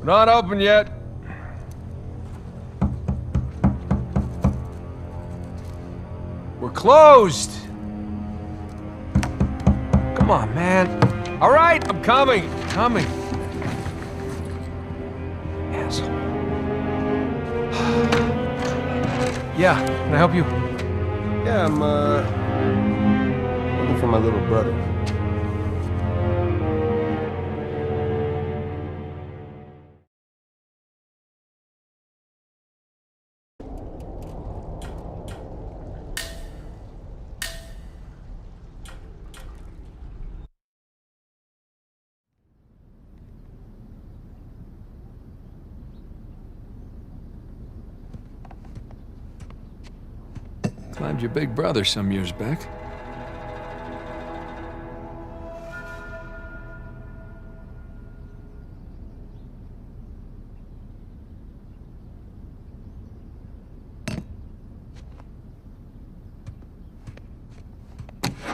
Not open yet. We're closed. Come on, man. All right, I'm coming. Coming. Asshole. Yeah, can I help you? Yeah, I'm, looking for my little brother. Climbed your big brother some years back.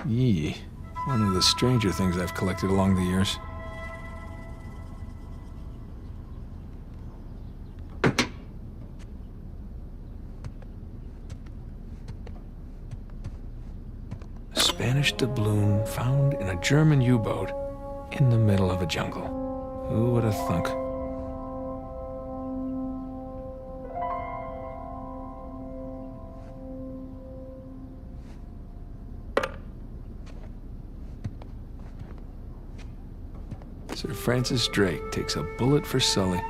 Yee. One of the stranger things I've collected along the years. A Spanish doubloon found in a German U-boat in the middle of a jungle. Who would have thunk? Sir Francis Drake takes a bullet for Sully.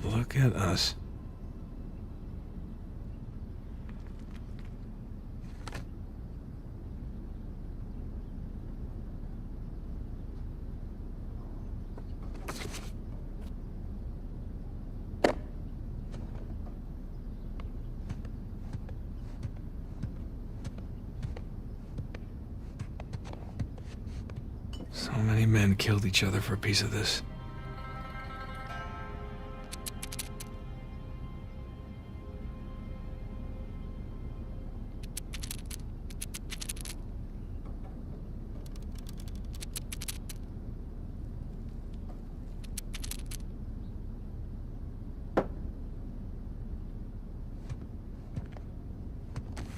Look at us. So many men killed each other for a piece of this.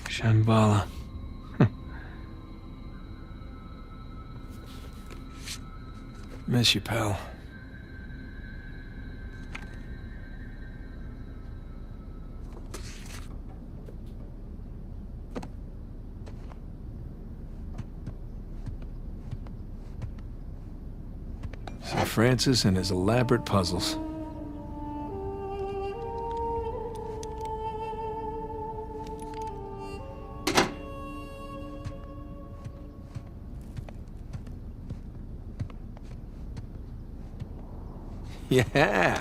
Shambhala. Miss you, pal. Sir Francis and his elaborate puzzles. Yeah. Here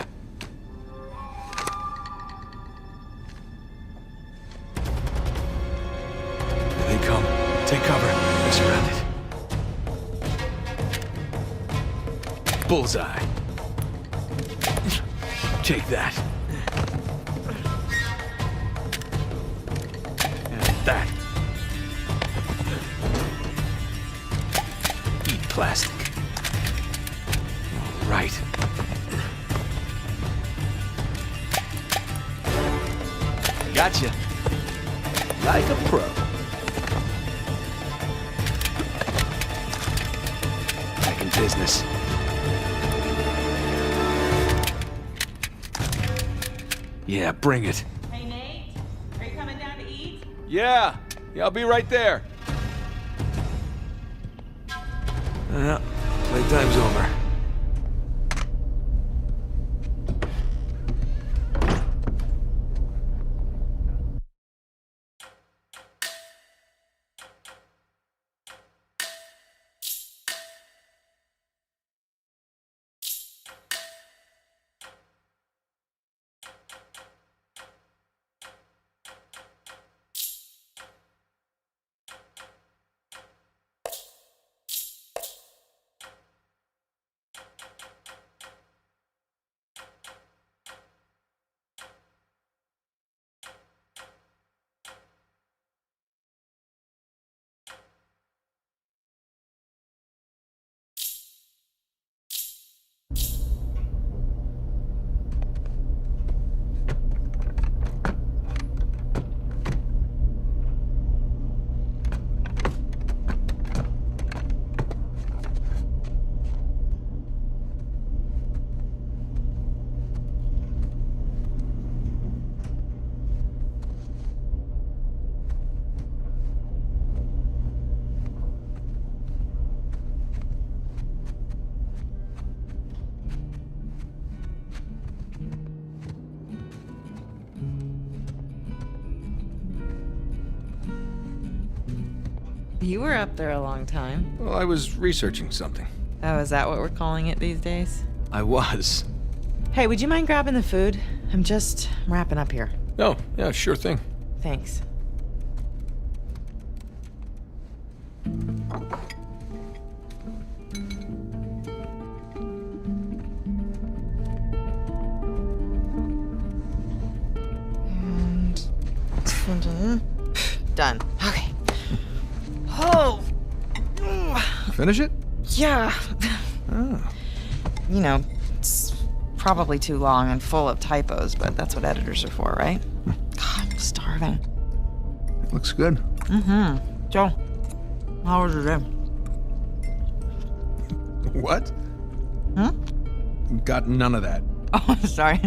they come. Take cover. They're surrounded. Bullseye. Take that. And that. Eat plastic. All right. Gotcha. Like a pro. Back in business. Yeah, bring it. Hey, Nate, are you coming down to eat? Yeah, I'll be right there. Playtime's over. You were up there a long time. Well, I was researching something. Oh, is that what we're calling it these days? I was. Hey, would you mind grabbing the food? I'm just wrapping up here. Oh, yeah, sure thing. Thanks. And done. Okay. Oh. Finish it? Yeah. Oh. You know, it's probably too long and full of typos, but that's what editors are for, right? God, I'm starving. It looks good. Mm-hmm. Joe, how was your day? What? Got none of that. Oh, sorry.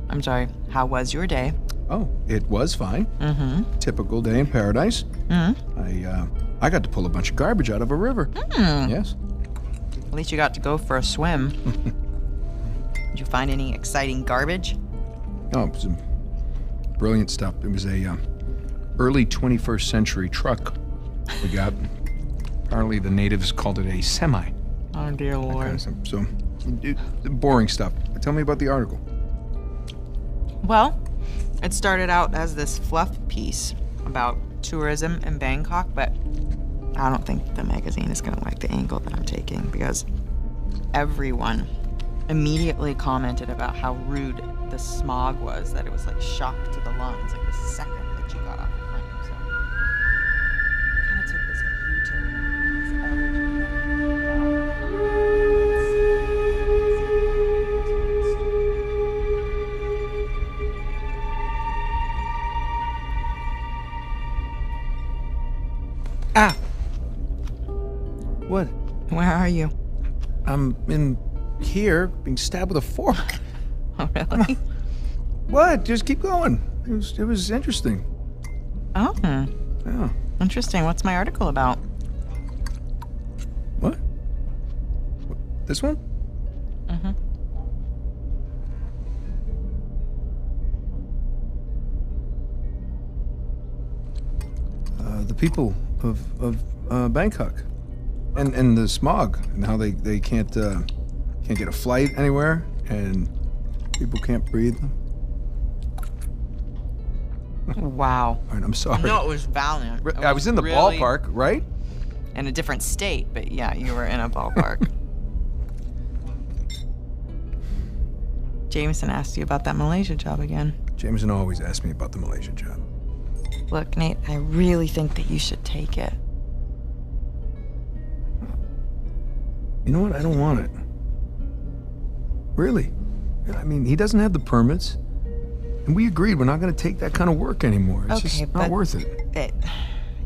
I'm sorry. How was your day? Oh, it was fine. Mm-hmm. Typical day in paradise. Mm-hmm. I got to pull a bunch of garbage out of a river. Yes. At least you got to go for a swim. Did you find any exciting garbage? Oh, it was some brilliant stuff. It was a early 21st century truck we got. Apparently the natives called it a semi. Oh, dear That kind Lord. of stuff. So, boring stuff. Tell me about the article. Well, it started out as this fluff piece about tourism in Bangkok, but I don't think the magazine is gonna like the angle that I'm taking because everyone immediately commented about how rude the smog was, that it was like shock to the lungs, like the second that you got off the plane. So kind of took this U-turn. Ah! What? Where are you? I'm in here being stabbed with a fork. Oh, really? What? Just keep going. It was interesting. Oh, Yeah. interesting. What's my article about? What? This one? Mm-hmm. The people of Bangkok, and the smog, and how they can't get a flight anywhere, and people can't breathe. Wow. All right, I'm sorry. No, it was valiant. It I was in the really ballpark, right? in a different state, but yeah, you were in a ballpark. Jameson asked you about that Malaysia job again. Jameson always asks me about the Malaysia job. Look, Nate, I really think that you should take it. You know what? I don't want it. Really. I mean, he doesn't have the permits. And we agreed we're not going to take that kind of work anymore. It's just not but worth it.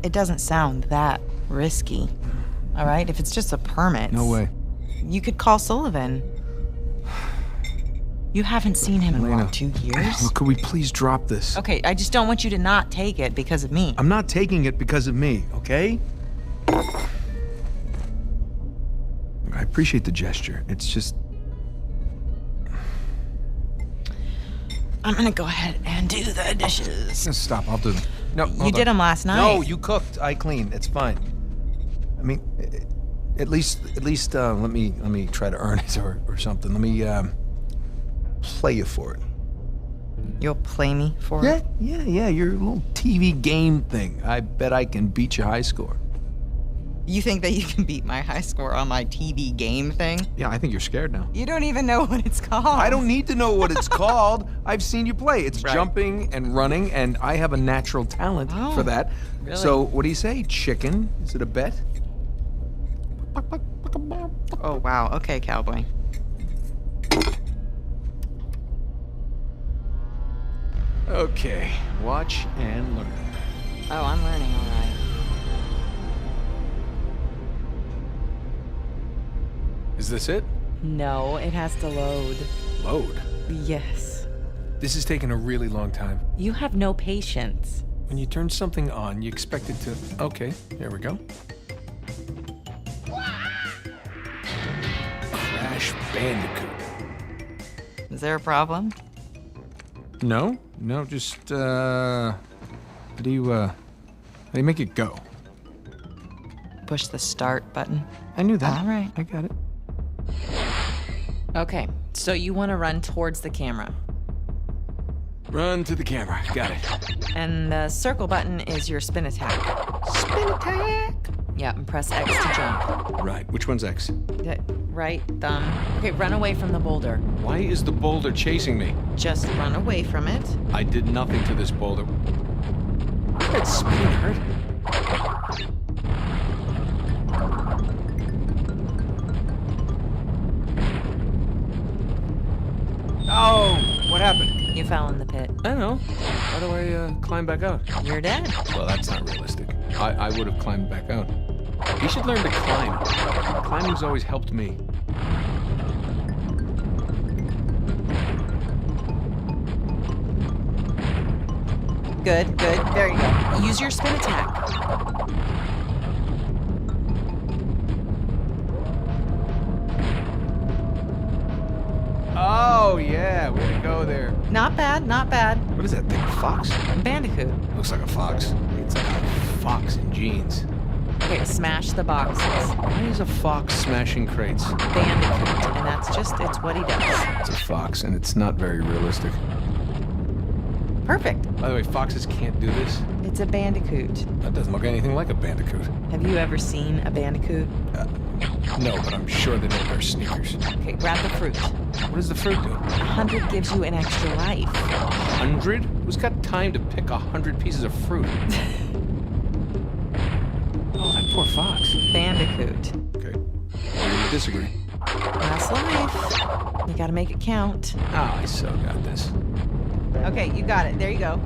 It doesn't sound that risky. All right? If it's just a permit. No way. You could call Sullivan. You haven't seen him in Elena, what, 2 years? Look, could we please drop this? Okay, I just don't want you to not take it because of me. I'm not taking it because of me, okay? I appreciate the gesture. It's just... I'm gonna go ahead and do the dishes. Stop, I'll do them. No, You did them last night. No, you cooked. I cleaned. It's fine. I mean, at least, let me try to earn it or something. Let me, play you for it. You'll play me for it? Yeah, your little TV game thing. I bet I can beat your high score. You think that you can beat my high score on my TV game thing? Yeah, I think you're scared now. You don't even know what it's called. I don't need to know what it's called. I've seen you play. It's Right. jumping and running, and I have a natural talent Oh, for that. really? So, what do you say, chicken? Is it a bet? Oh, wow. Okay, cowboy. Okay, watch and learn. Oh, I'm learning all right. Is this it? No, it has to load. Load. Yes. This is taking a really long time. You have no patience. When you turn something on, you expect it to... Okay, there we go. Crash Bandicoot. Is there a problem? No, just, how do you make it go? push the start button. I knew that. All right. I got it. Okay, so you want to run towards the camera. Run to the camera. Got it. And the circle button is your spin attack. Spin attack. Yeah, and press X to jump. Right. Which one's X? Right thumb. Okay, run away from the boulder. Why is the boulder chasing me? Just run away from it. I did nothing to this boulder. That spinning hurt. Oh, what happened? You fell in the pit. I don't know. How do I climb back out? You're dead. Well, that's not realistic. I would have climbed back out. You should learn to climb. Climbing's always helped me. Good. There you go. Use your spin attack. Oh, yeah. Way to go there. Not bad. What is that thing, a fox? Bandicoot. Looks like a fox. It's like a fox in jeans. Okay, smash the boxes. Why is a fox smashing crates? Bandicoot, and it's what he does. It's a fox, and it's not very realistic. Perfect. By the way, foxes can't do this. It's a bandicoot. That doesn't look anything like a bandicoot. Have you ever seen a bandicoot? No, but I'm sure they don't wear sneakers. Okay, grab the fruit. What does the fruit do? 100 gives you an extra life. 100? Who's got time to pick 100 pieces of fruit? Oh, that poor fox. Bandicoot. Okay. I disagree. Last life. You gotta make it count. Oh, I so got this. Okay, you got it. There you go.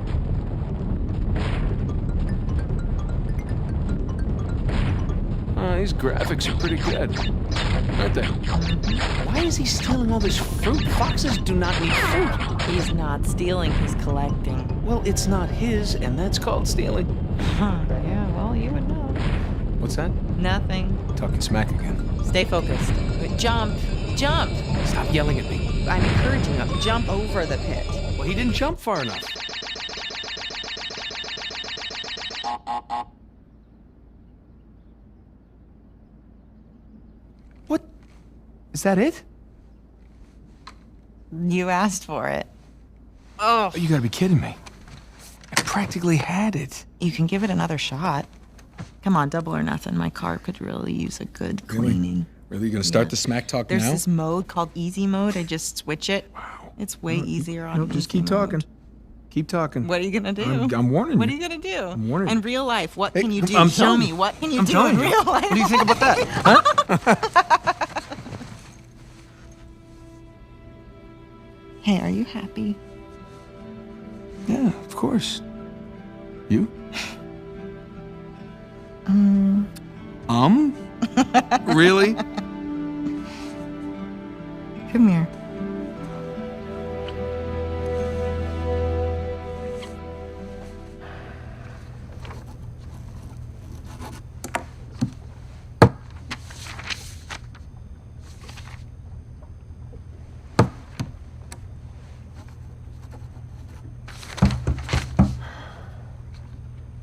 These graphics are pretty good, aren't they? Why is he stealing all this fruit? Foxes do not need fruit. He's not stealing, he's collecting. Well, it's not his, and that's called stealing. Huh, yeah, well, you would know. What's that? Nothing. Talking smack again. Stay focused. Jump! Stop yelling at me. I'm encouraging you. Jump over the pit. Well, he didn't jump far enough. What? Is that it? You asked for it. Oh, you gotta be kidding me. I practically had it. You can give it another shot. Come on, double or nothing. My car could really use a good cleaning. Really? You gonna start the smack talk There's now? this mode called easy mode. I just switch it. Wow. It's way easier on easy just keep mode. talking. Keep talking. What are you gonna do? I'm warning you. What are you gonna do? I'm warning you. In real life, what Hey, can you do? I'm Show telling me. you. What can you I'm do telling in you. real life? What do you think about that? Huh? Hey, are you happy? Yeah, of course. You? Really? Come here.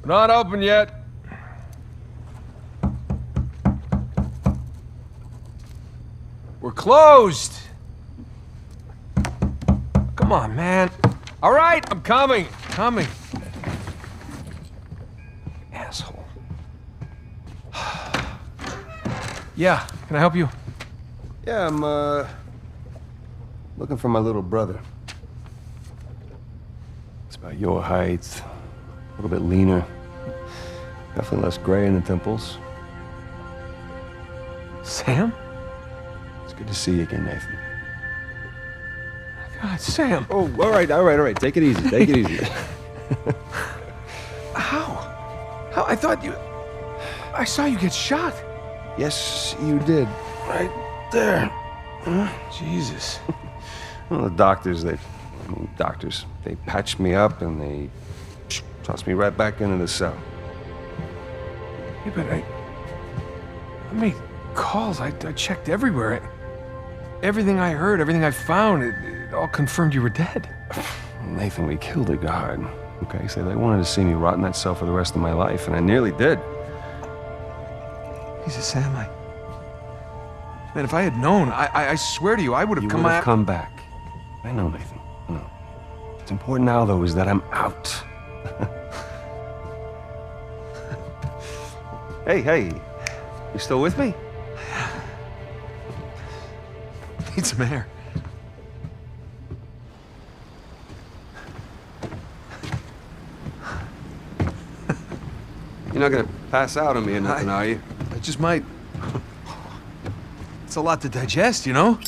Not open yet. We're closed. Come on, man. All right, I'm coming. Coming. Asshole. Yeah, can I help you? Yeah, I'm, looking for my little brother. It's about your height, a little bit leaner, definitely less gray in the temples. Sam? It's good to see you again, Nathan. God, Sam. Oh, all right. Take it easy, take it easy. How? How? I thought you... I saw you get shot. Yes, you did. Right there. Jesus. Well, the doctors, they patched me up and they tossed me right back into the cell. Yeah, but I made calls. I checked everywhere. Everything I heard, everything I found, it all confirmed you were dead. Nathan, we killed a guard. Okay, so they wanted to see me rot in that cell for the rest of my life, and I nearly did. Jesus, Sam, Man, if I had known, I swear to you, I would have You come would have out. come back. I know, Nathan. I know. What's important now, though, is that I'm out. Hey. You still with me? Need some air. You're not gonna pass out on me or nothing, are you? I just might. It's a lot to digest, you know?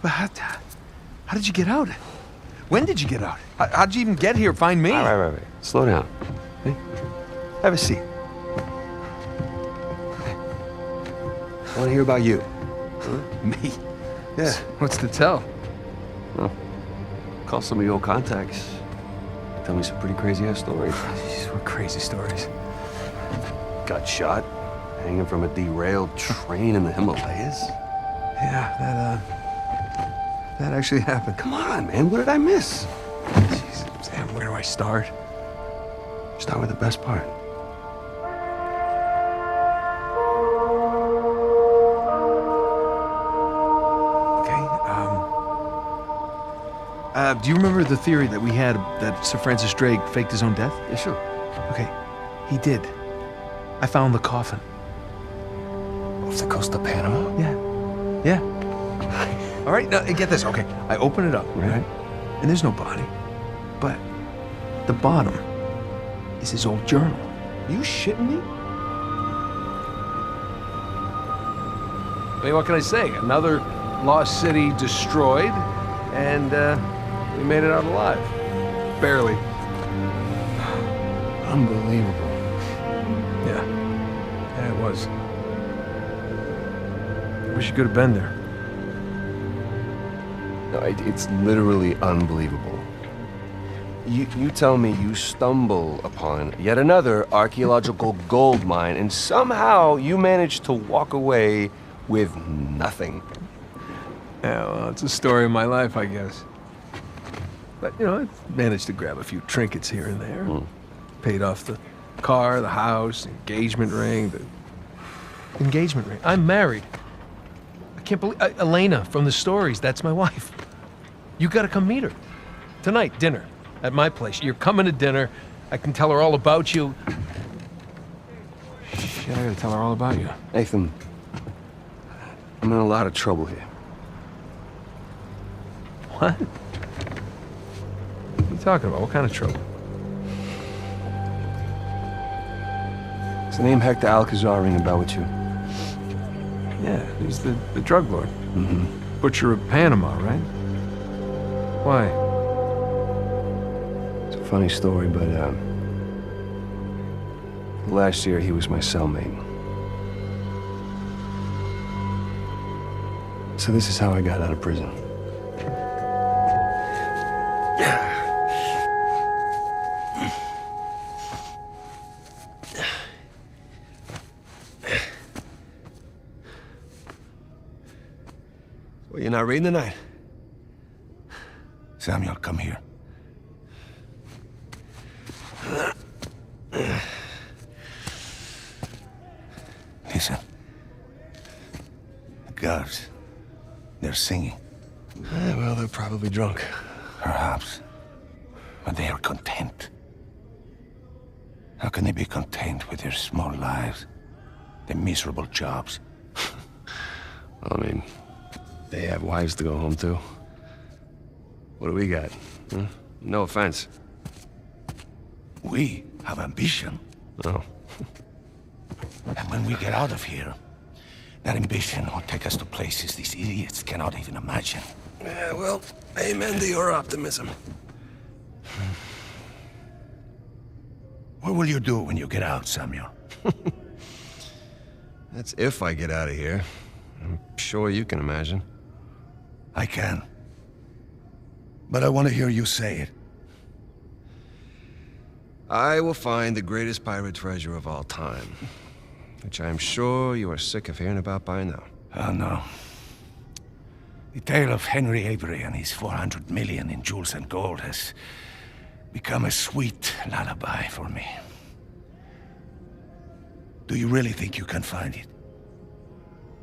But how did you get out? When did you get out? How'd you even get here? Find me? All right. Slow down. Hey, have a seat. I want to hear about you. Me? Yeah. What's to tell? Well, call some of your old contacts. Tell me some pretty crazy-ass stories. These were crazy stories. Got shot, hanging from a derailed train in the Himalayas. Yeah, that actually happened. Come on, man. What did I miss? Jeez, Sam, where do I start? Start with the best part. Do you remember the theory that we had that Sir Francis Drake faked his own death? Yeah, sure. Okay, he did. I found the coffin. Off the coast of Panama? Yeah. All right, now get this. Okay, I open it up, right? And there's no body. But the bottom is his old journal. You shitting me? I mean, what can I say? Another lost city destroyed, and we made it out alive. Barely. Unbelievable. Yeah, it was. I wish you could have been there. No, it's literally unbelievable. You tell me you stumble upon yet another archaeological gold mine, and somehow you manage to walk away with nothing. Yeah, well, it's a story of my life, I guess. But, you know, I managed to grab a few trinkets here and there. Paid off the car, the house, engagement ring, I'm married. I can't believe... Elena from the stories, that's my wife. You gotta come meet her. Tonight, dinner, at my place. You're coming to dinner. I can tell her all about you. Shit, I gotta tell her all about you. Nathan, I'm in a lot of trouble here. What? What are you talking about? What kind of trouble? Does the name Hector Alcazar ring a bell with you? Yeah, he's the drug lord. Mm-hmm. Butcher of Panama, right? Why? It's a funny story, but last year he was my cellmate. So this is how I got out of prison. Well, you're not reading tonight? Samuel, come here. Listen. The guards, they're singing. Well, they're probably drunk. Perhaps. But they are content. How can they be content with their small lives? Their miserable jobs? I mean, they have wives to go home to. What do we got? Huh? No offense. We have ambition. Oh. And when we get out of here, that ambition will take us to places these idiots cannot even imagine. Yeah, well, amen to your optimism. What will you do when you get out, Samuel? That's if I get out of here. I'm sure you can imagine. I can. But I want to hear you say it. I will find the greatest pirate treasure of all time, which I am sure you are sick of hearing about by now. Oh, no. The tale of Henry Avery and his 400 million in jewels and gold has become a sweet lullaby for me. Do you really think you can find it?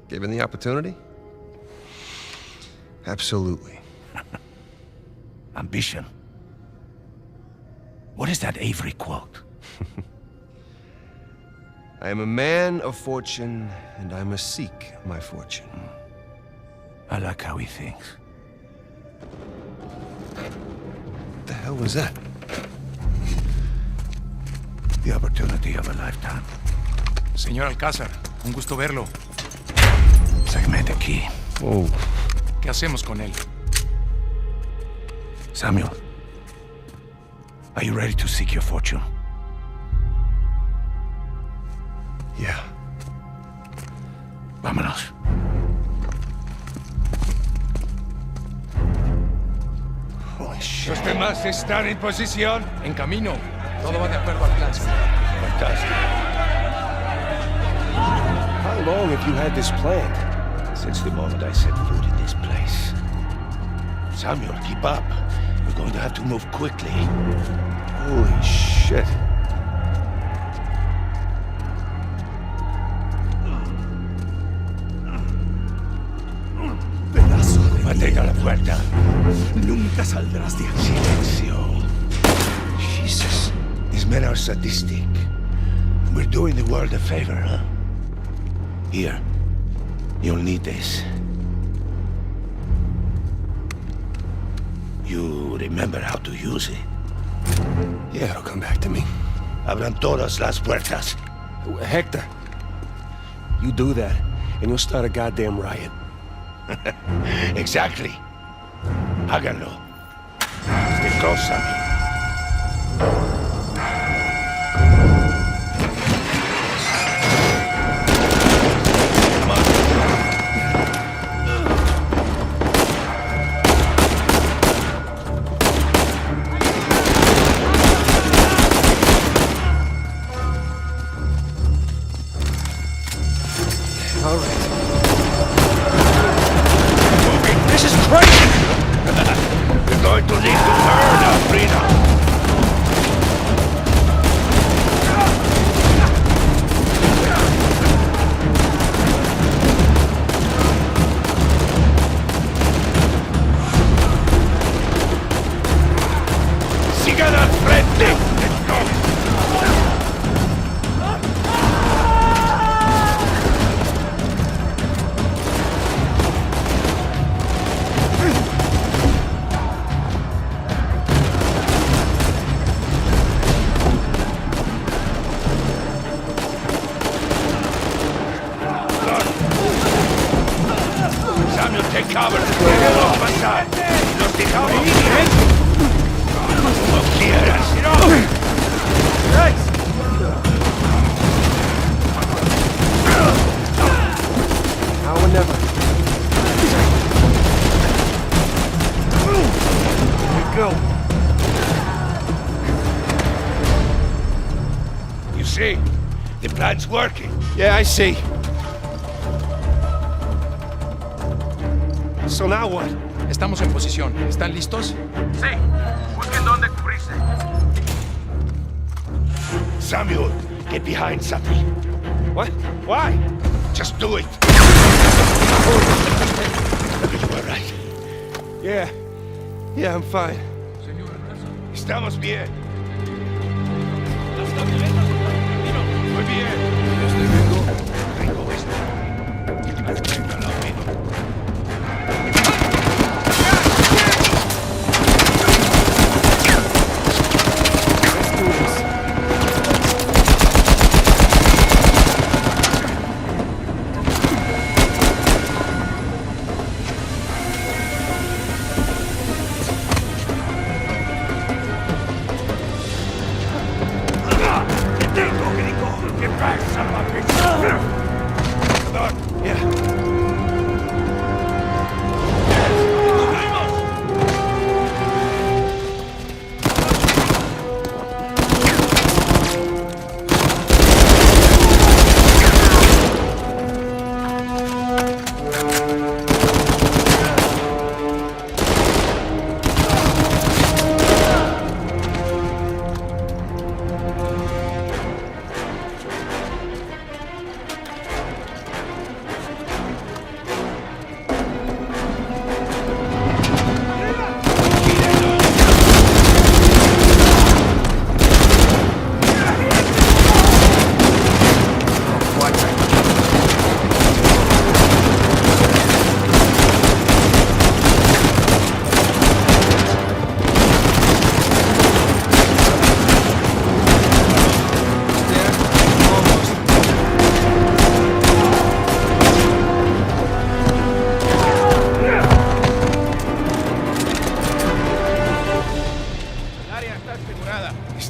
Given the opportunity? Absolutely. Ambition. What is that Avery quote? I am a man of fortune, and I must seek my fortune. I like how he thinks. What the hell was that? The opportunity of a lifetime. Señor Alcázar, un gusto verlo. Sáqueme de aquí. Oh. ¿Qué hacemos con él? Samuel, are you ready to seek your fortune? Yeah. Vámonos. Holy shit. Los demás están en posición. En camino. Todo va de acuerdo al plan, señor. Fantastic. How long have you had this planned? Since the moment I set foot in this place. Samuel, keep up. We're going to have to move quickly. Holy shit. Mantenga la puerta. Nunca saldrás de aquí. Silencio. Jesus. These men are sadistic. We're doing the world a favor, huh? Here. You'll need this. You remember how to use it? Yeah, it'll come back to me. Abran todas las puertas. Hector, you do that, and you'll start a goddamn riot. Exactly. Háganlo. Stay close, Sammy. Come on. All right. This is crazy! We're going to need to earn our freedom. Sigan al frente! Let's go! Samuel, take cover. No pasar. Los dejamos bien. Como quieras. Now or never. Here we go. You see, the plan's working. Yeah, I see. So now what? Estamos en posición. ¿Están listos? Sí. Busquen dónde cubrirse. Samuel, get behind something. What? Why? Just do it. You were right. Yeah. Yeah, I'm fine. Estamos bien. Muy bien. Rico esto. Venga, lo mismo. Let's do this. Get back, son of a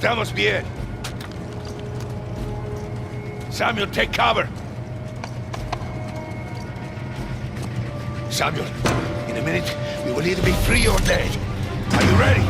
Estamos bien. Samuel, take cover. Samuel, in a minute, we will either be free or dead. Are you ready?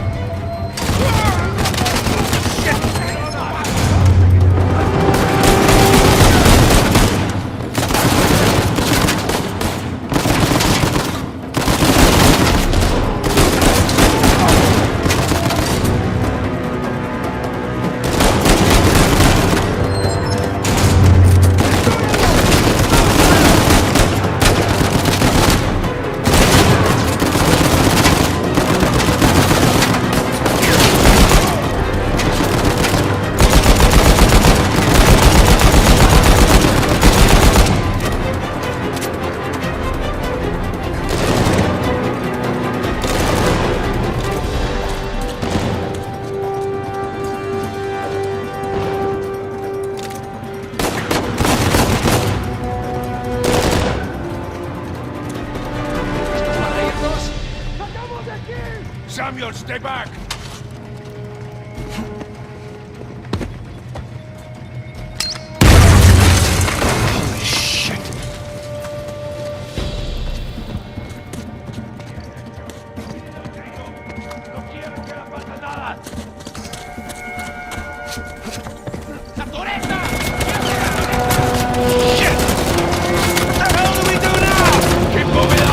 Samuel, stay back! Holy shit! Shit! What the hell do we do now? Keep moving up!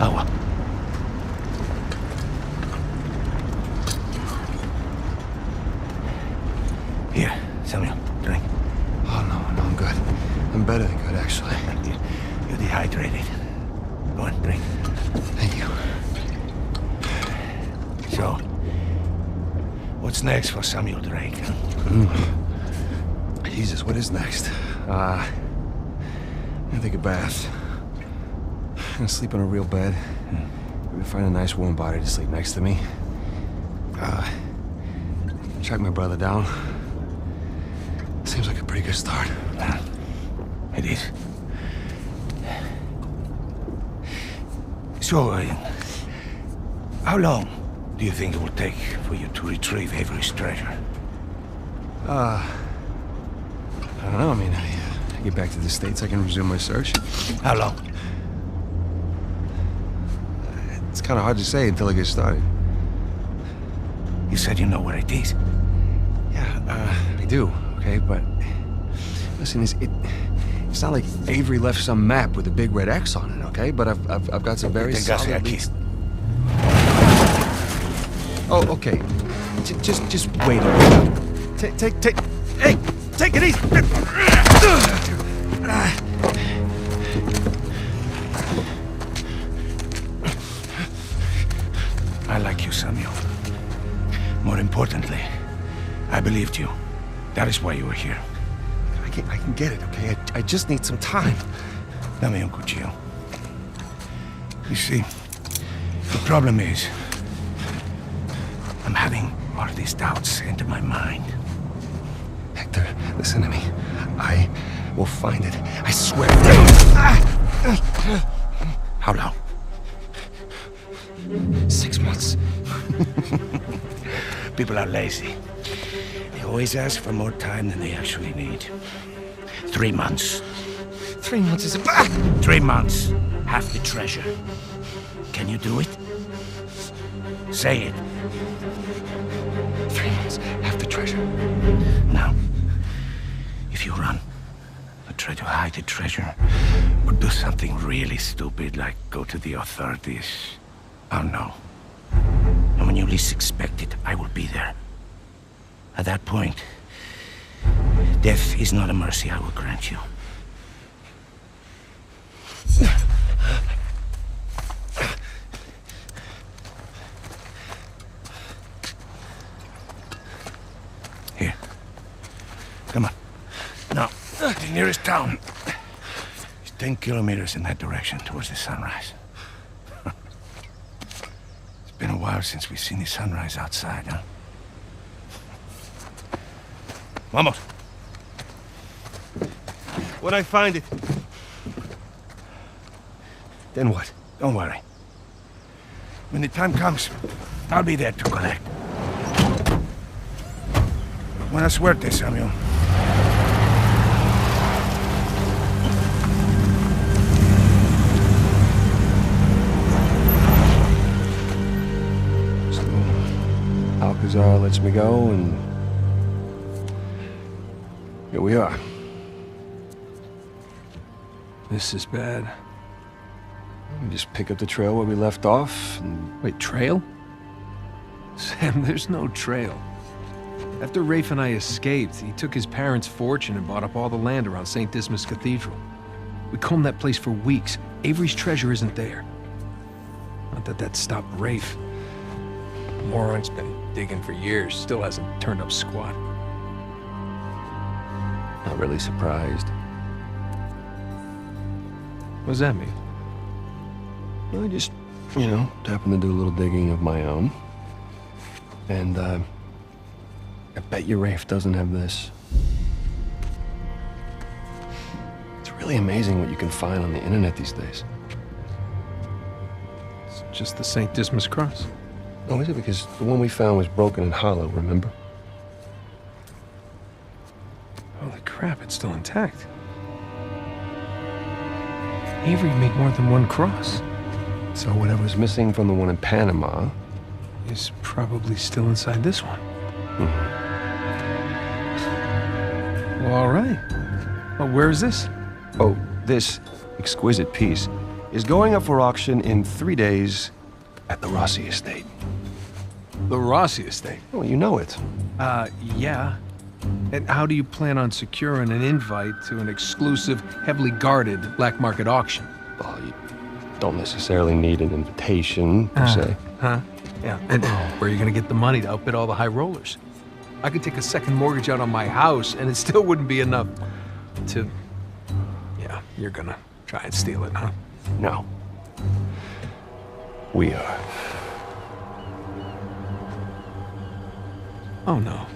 Agua. Here, Samuel, drink. Oh, no, I'm good. I'm better than good, actually. You're dehydrated. Go on, drink. Thank you. So, what's next for Samuel Drake? Jesus, what is next? I'm gonna take a bath. I'm gonna sleep on a real bed. Maybe find a nice warm body to sleep next to me. Track my brother down. Seems like a pretty good start. It is. So, how long do you think it will take for you to retrieve Avery's treasure? I don't know. I mean, I get back to the States, I can resume my search. How long? It's kind of hard to say until I get started. You said you know where it is. Yeah, I do, okay? But listen, it's not like Avery left some map with a big red X on it, okay? But I've got some very solid leads. Oh, okay. Just wait a minute. Hey, take it easy. I like you, Samuel. More importantly, I believed you. That is why you were here. I can get it, okay? I just need some time. Dame un cuchillo. You see, the problem is, I'm having all these doubts into my mind. Hector, listen to me. I will find it. I swear. How long? 6 months. People are lazy. They always ask for more time than they actually need. 3 months. 3 months is 3 months. Half the treasure. Can you do it? Say it. 3 months, half the treasure. Now, if you run, or try to hide the treasure, or do something really stupid like go to the authorities, I'll know. And when you least expect it, I will be there. At that point, death is not a mercy I will grant you. Here. Come on. Now, the nearest town is 10 kilometers in that direction towards the sunrise. It's been a while since we've seen the sunrise outside, huh? Vamos. When I find it. Then what? Don't worry. When the time comes, I'll be there to collect. Buena suerte, Samuel. So, Alcazar lets me go, and here we are. This is bad. We just pick up the trail where we left off, and Wait, trail? Sam, there's no trail. After Rafe and I escaped, he took his parents' fortune and bought up all the land around St. Dismas Cathedral. We combed that place for weeks. Avery's treasure isn't there. Not that that stopped Rafe. The moron's been digging for years, still hasn't turned up squat. not really surprised. What does that mean? I just, happened to do a little digging of my own. And, I bet you Rafe doesn't have this. It's really amazing what you can find on the internet these days. It's just the St. Dismas cross. Oh, is it? Because the one we found was broken and hollow, remember? Holy crap, it's still intact. Avery made more than one cross. So whatever's missing from the one in Panama Is probably still inside this one. Well, all right. Well, where is this? Oh, this exquisite piece is going up for auction in 3 days at the Rossi estate. The Rossi estate. Oh, you know it. Yeah. And how do you plan on securing an invite to an exclusive, heavily guarded black market auction? Well, you don't necessarily need an invitation, per se. Huh? Yeah. And where are you going to get the money to outbid all the high rollers? I could take a second mortgage out on my house, and it still wouldn't be enough to... Yeah, you're going to try and steal it, huh? No. We are. Oh, no.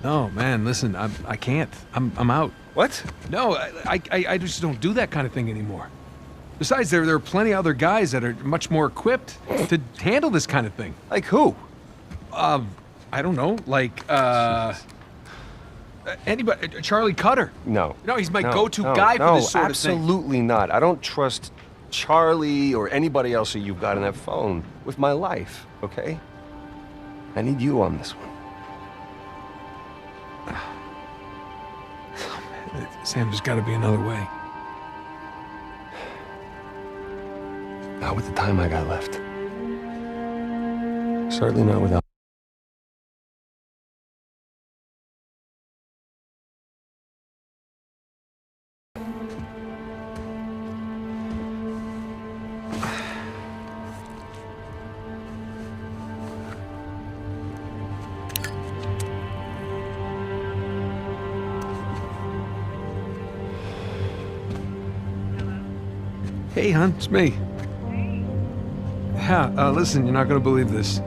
No, man, listen, I can't. I'm out. What? No, I just don't do that kind of thing anymore. Besides, there are plenty of other guys that are much more equipped to handle this kind of thing. Like who? I don't know, like, anybody, Charlie Cutter. No. No, he's my No, go-to no, guy for this sort No, of thing. absolutely not. I don't trust Charlie or anybody else that you've got on that phone with my life, okay? I need you on this one. Sam, there's got to be another way. Not with the time I got left. Certainly not without Hey, hon, it's me. Yeah, listen, you're not gonna believe this.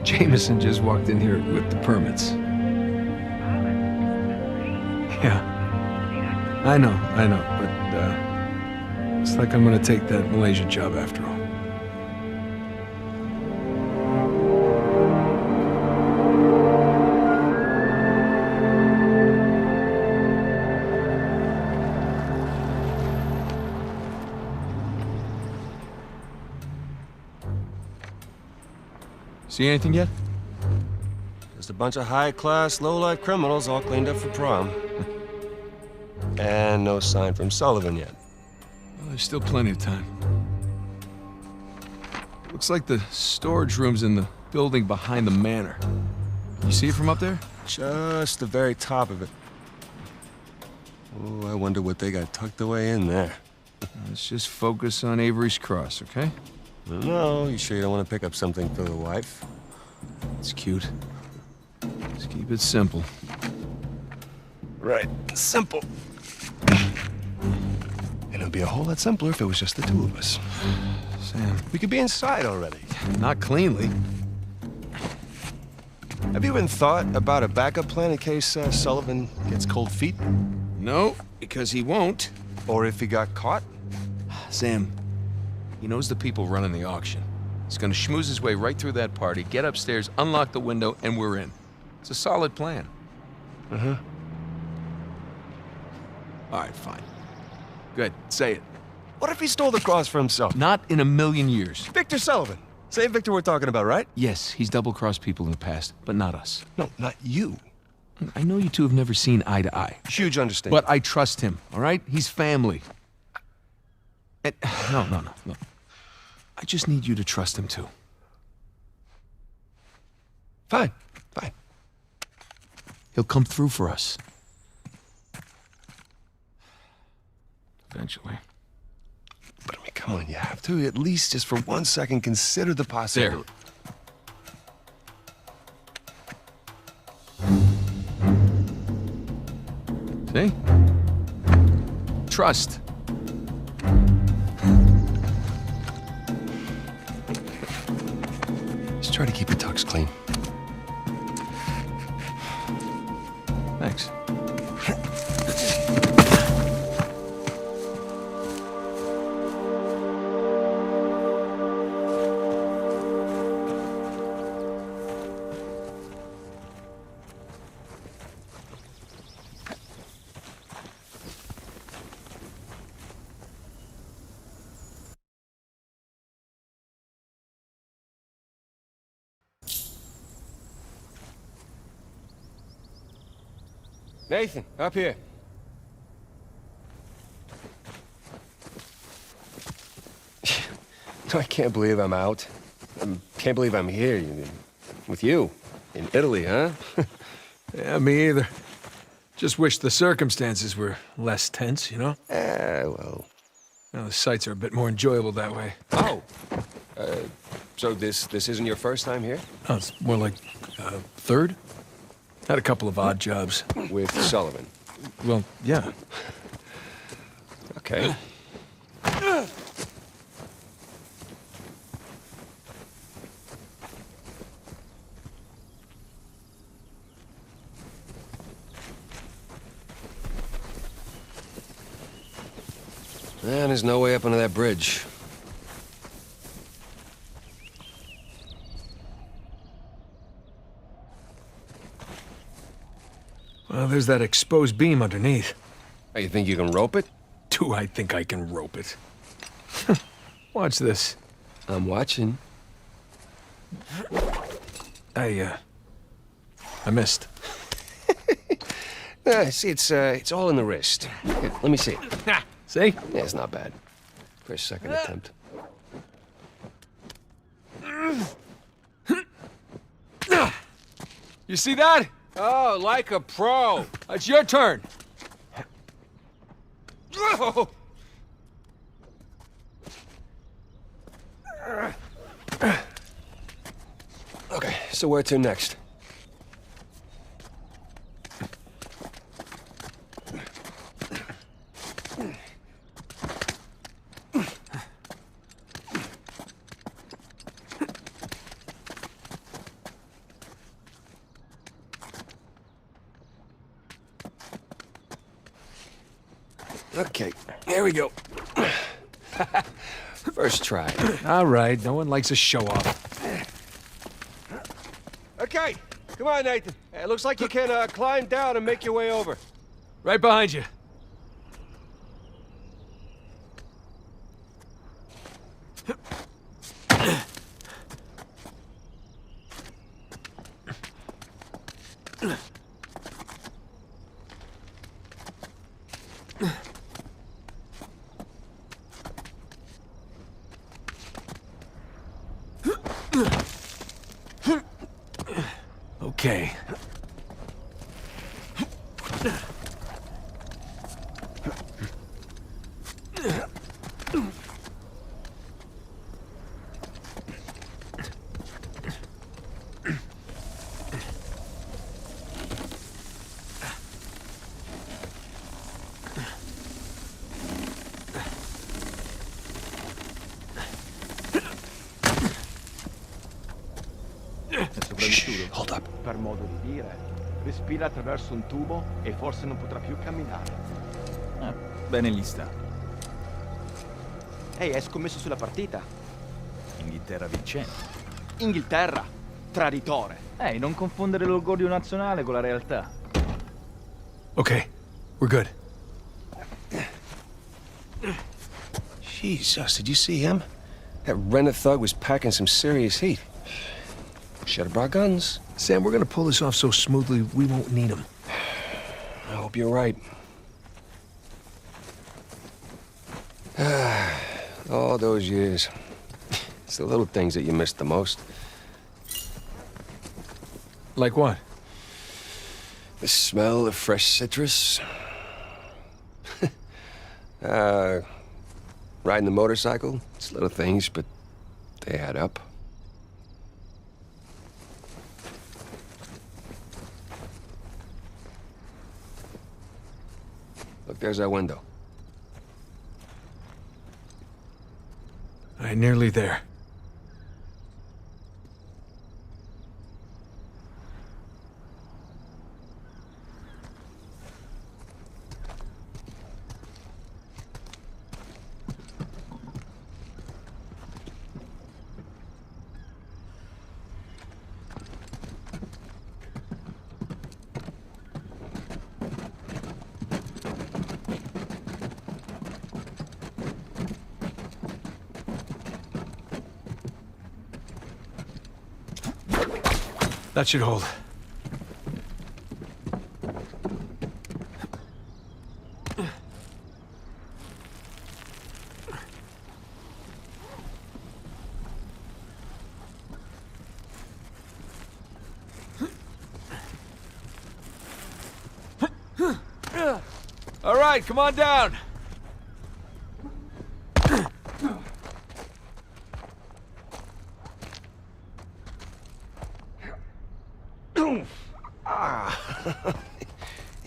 Jameson just walked in here with the permits. Yeah. I know, but, it's like I'm gonna take that Malaysia job after all. See anything yet? Just a bunch of high-class, low-life criminals all cleaned up for prom. And no sign from Sullivan yet. Well, there's still plenty of time. Looks like the storage room's in the building behind the manor. You see it from up there? Just the very top of it. Oh, I wonder what they got tucked away in there. Let's just focus on Avery's Cross, okay? No, you sure you don't want to pick up something for the wife? It's cute. Just keep it simple. Right, simple. And it'd be a whole lot simpler if it was just the two of us. Sam, We could be inside already. not cleanly. Have you even thought about a backup plan in case Sullivan gets cold feet? No, because he won't. Or if he got caught? Sam, he knows the people running the auction. He's gonna schmooze his way right through that party, get upstairs, unlock the window, and we're in. It's a solid plan. Uh-huh. All right, fine. Good, say it. What if he stole the cross for himself? Not in a million years. Victor Sullivan. Same Victor we're talking about, right? Yes, he's double-crossed people in the past, but not us. No, not you. I know you two have never seen eye to eye, Huge understanding. but I trust him, all right? He's family. And, no. I just need you to trust him, too. Fine. He'll come through for us. Eventually. But I mean, come on, you have to at least just for 1 second consider the possibility. See? Trust. Just try to keep your tux clean. Thanks. Nathan, up here. I can't believe I'm out. I can't believe I'm here with you in Italy, huh? Yeah, me either. Just wish the circumstances were less tense, you know? Well. The sights are a bit more enjoyable that way. Oh. So this isn't your first time here? Oh, it's more like third? Had a couple of odd jobs. With Sullivan. Well, yeah. Okay. Man, there's no way up under that bridge. Well, there's that exposed beam underneath. Oh, you think you can rope it? Do I think I can rope it? Watch this. I'm watching. I missed. See, it's all in the wrist. Here, let me see it. See? Yeah, it's not bad. For a second attempt. You see that? Oh, like a pro. It's your turn. Okay, so where to next? Okay, here we go. First try. All right, no one likes a show-off. Okay, come on, Nathan. It looks like you can climb down and make your way over. Right behind you. Okay. Shh, hold up. Per modo di dire, respira attraverso un tubo e forse non potrà più camminare. Bene gli sta. Ehi, hai scommesso sulla partita? Inghilterra vincente. Inghilterra, traditore. Ehi, non confondere l'orgoglio nazionale con la realtà. Okay, we're good. Jesus, did you see him? That rented thug was packing some serious heat. Should have brought guns. Sam, we're gonna pull this off so smoothly, we won't need them. I hope you're right. All those years. It's the little things that you miss the most. Like what? The smell of fresh citrus. Riding the motorcycle. It's little things, but they add up. Look, there's our window. All right, nearly there. That should hold. All right, come on down.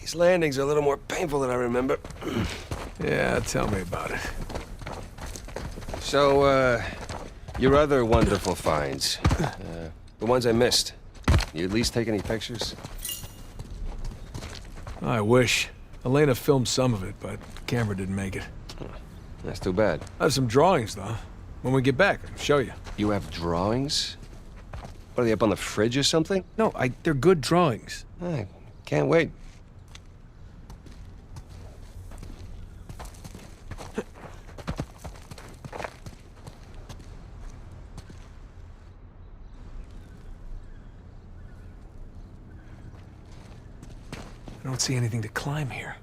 These landings are a little more painful than I remember. Yeah, tell me about it. So, your other wonderful finds. The ones I missed. You at least take any pictures? I wish. Elena filmed some of it, but the camera didn't make it. That's too bad. I have some drawings, though. When we get back, I'll show you. You have drawings? What, are they up on the fridge or something? No, they're good drawings. I can't wait. I don't see anything to climb here.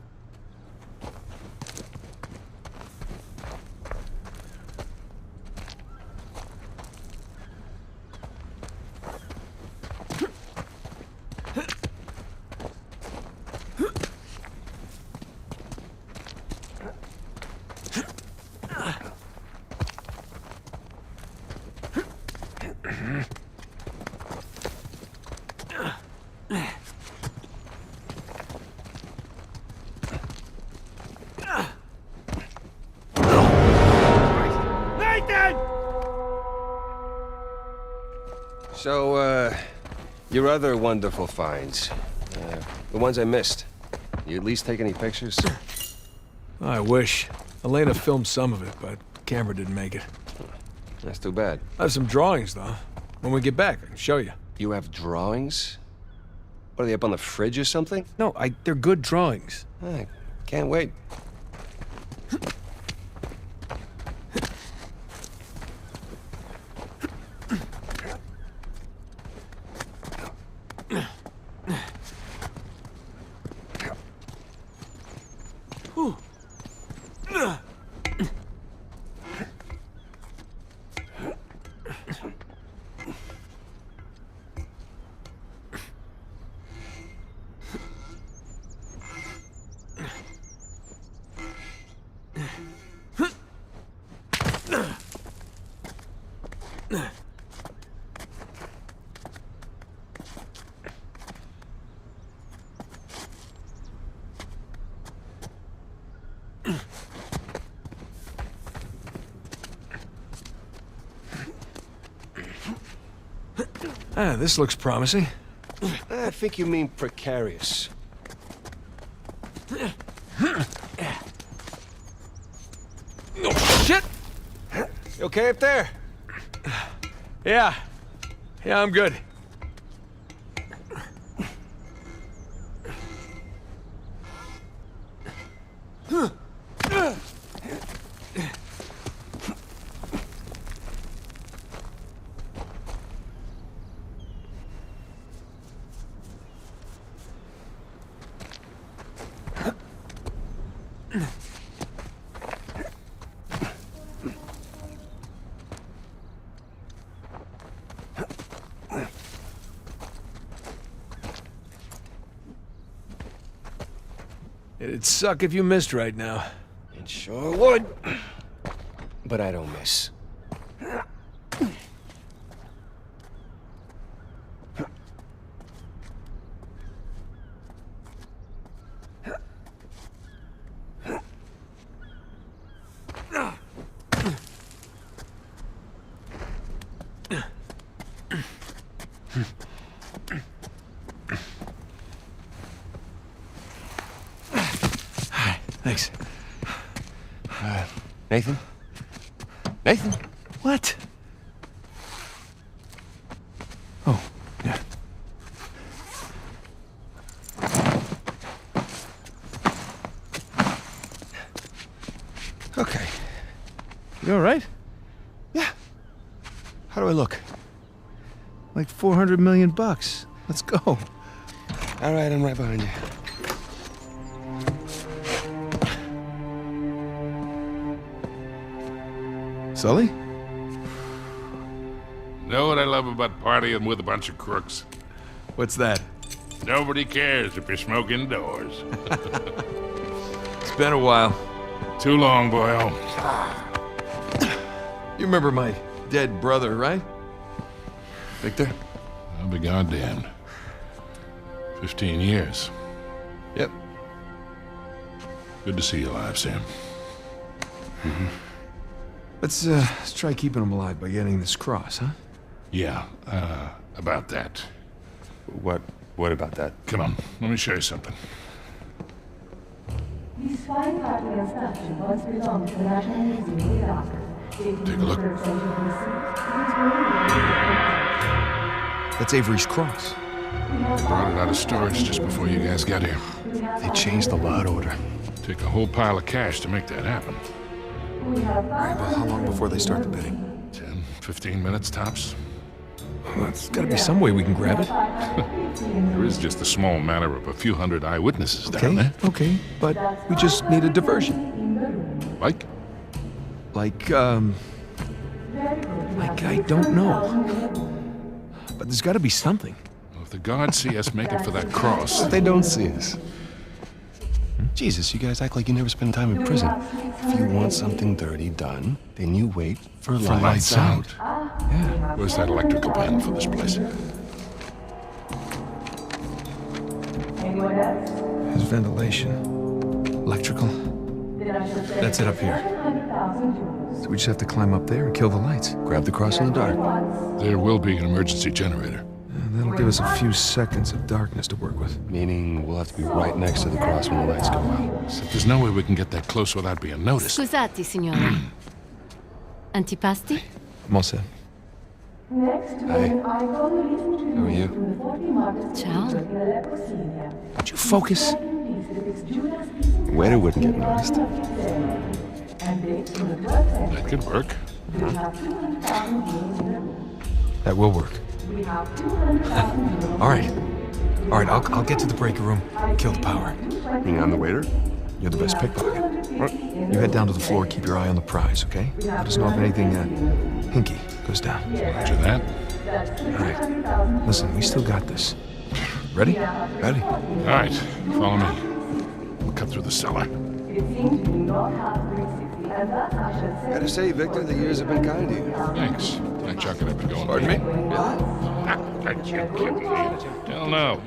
So, your other wonderful finds. The ones I missed. You at least take any pictures? I wish. Elena filmed some of it, but camera didn't make it. That's too bad. I have some drawings, though. When we get back, I can show you. You have drawings? What, are they up on the fridge or something? No, they're good drawings. I can't wait. Ah, this looks promising. I think you mean precarious. Oh, shit! You okay up there? Yeah. Yeah, I'm good. It'd suck if you missed right now. It sure would. But I don't miss. Thanks. Nathan? Nathan? What? Oh, yeah. Okay. You all right? Yeah. How do I look? Like 400 million bucks. Let's go. All right, I'm right behind you. Sully? Know what I love about partying with a bunch of crooks? What's that? Nobody cares if you smoke indoors. It's been a while. Too long, boyo. You remember my dead brother, right? Victor? I'll be goddamned. 15 years. Yep. Good to see you alive, Sam. Let's try keeping him alive by getting this cross, huh? Yeah, about that. What about that? Come on, let me show you something. The spine factory inspection once belonged to the National Museum in Iraq. Take a look. That's Avery's cross. Brought it out of storage just before you guys got here. They changed the lot order. Took a whole pile of cash to make that happen. Right, well, how long before they start the bidding? 10, 15 minutes tops. Well, there's gotta be some way we can grab it. There is just a small matter of a few hundred eyewitnesses down there. Okay, but we just need a diversion. Like? Like I don't know. But there's gotta be something. Well, if the guards see us making for that cross... But they don't see us. Jesus, you guys act like you never spend time in prison. If you want something dirty done, then you wait for lights out. Yeah. Where's that electrical panel for this place? There's ventilation. Electrical. That's it up here. So we just have to climb up there and kill the lights. Grab the cross in the dark. There will be an emergency generator. That'll give us a few seconds of darkness to work with. Meaning we'll have to be right next to the cross when the lights go out. So there's no way we can get that close without being noticed. Scusate, signore. Antipasti? I'm all set. Hi. How are you? Ciao. Would you focus? Waiter wouldn't get noticed. That could work. That will work. All right. All right, I'll get to the break room, kill the power. Meaning I'm the waiter? You're the best pickpocket. You head down to the floor, keep your eye on the prize, okay? Let us know if anything hinky goes down. Roger that. All right. Listen, we still got this. Ready? Ready. All right, follow me. We'll cut through the cellar. Gotta say, Victor, the years have been kind to you. Thanks. That chucking have been going. Pardon me? Really? You kidding me? Hell no.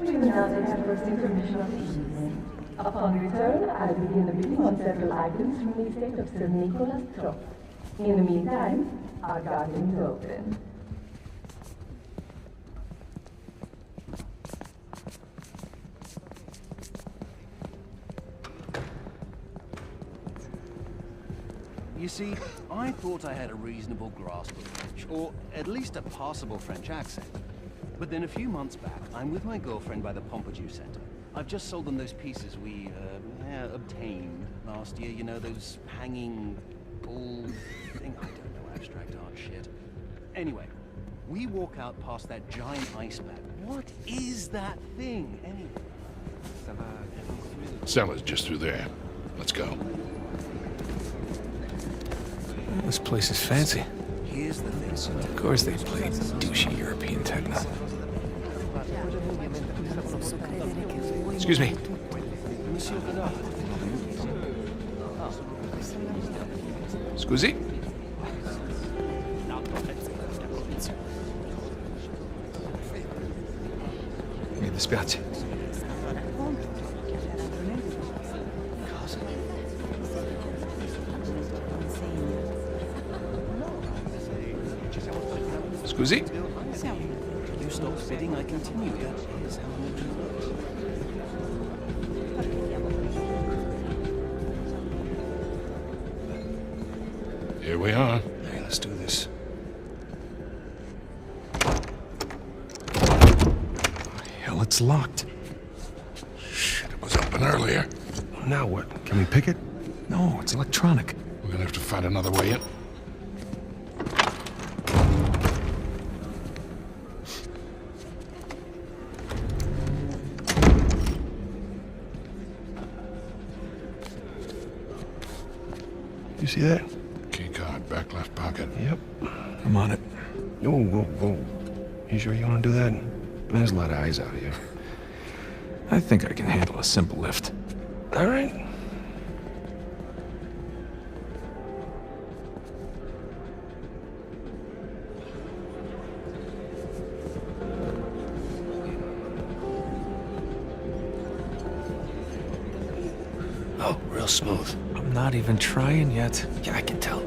We will now take our first intermission of the evening. Upon return, I'll begin the bidding on several items from the estate of Sir Nicholas Trop. In the meantime, our garden is open. You see, I thought I had a reasonable grasp of French, or at least a passable French accent. But then a few months back, I'm with my girlfriend by the Pompidou Center. I've just sold them those pieces we obtained last year. You know, those hanging ball thing. I don't know abstract art shit. Anyway, we walk out past that giant ice pack. What is that thing, anyway? Cellar's just through there. Let's go. This place is fancy. Here's the thing. Of course they play douchey European techno. Excuse me. Scusi? Mi dispiace. Scusi? You stop bidding, I continue. Here's how I'm doing. Here we are. Hey, let's do this. Hell, it's locked. Shit, it was open earlier. Now what? Can we pick it? No, it's electronic. We're gonna have to find another way in. You see that? Key card, back left pocket. Yep. I'm on it. Whoa, whoa, whoa. You sure you want to do that? There's a lot of eyes out here. I think I can handle a simple lift. All right. Oh, real smooth. I'm not even trying yet. Yeah, I can tell.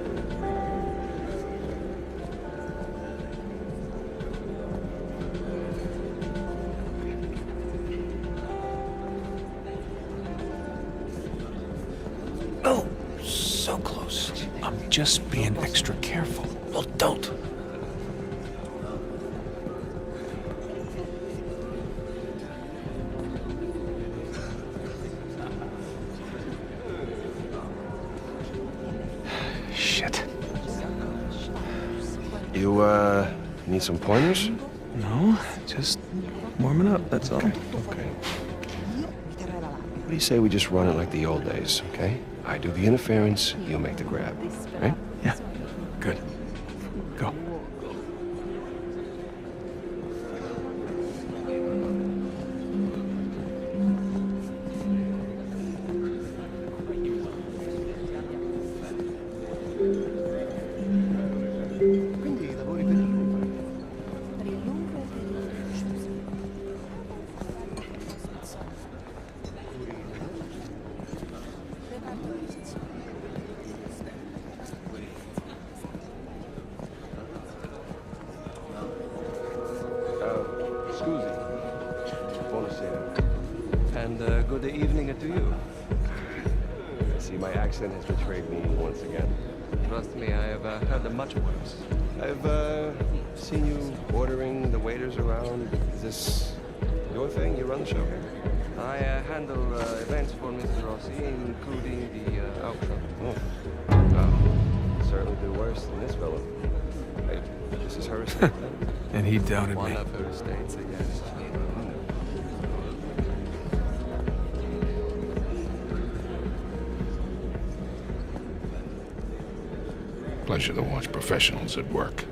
Oh, so close. I'm just being extra careful. Well, don't. Shit. You, need some pointers? No, just warming up, that's all. Okay. What do you say we just run it like the old days, okay? I do the interference, you make the grab, right? Yeah, good. Go. the evening to you. I see my accent has betrayed me once again. Trust me, I have heard much worse. I've seen you ordering the waiters around. Is this your thing? You run the show here? I handle events for Mr. Rossi, including the outcome. Oh, certainly do worse than this fellow. Wait, this is her estate then? And he doubted One me. of her estates, I guess. Pleasure to watch professionals at work.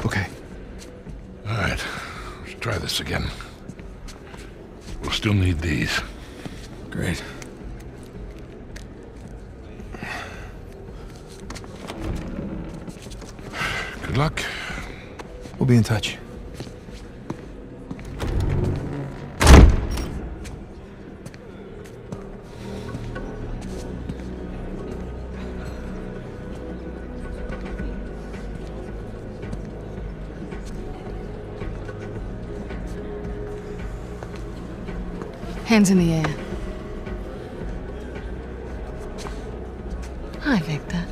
Okay. All right, let's try this again. We'll still need these. Great. Good luck. We'll be in touch. Hands in the air. Hi, Victor.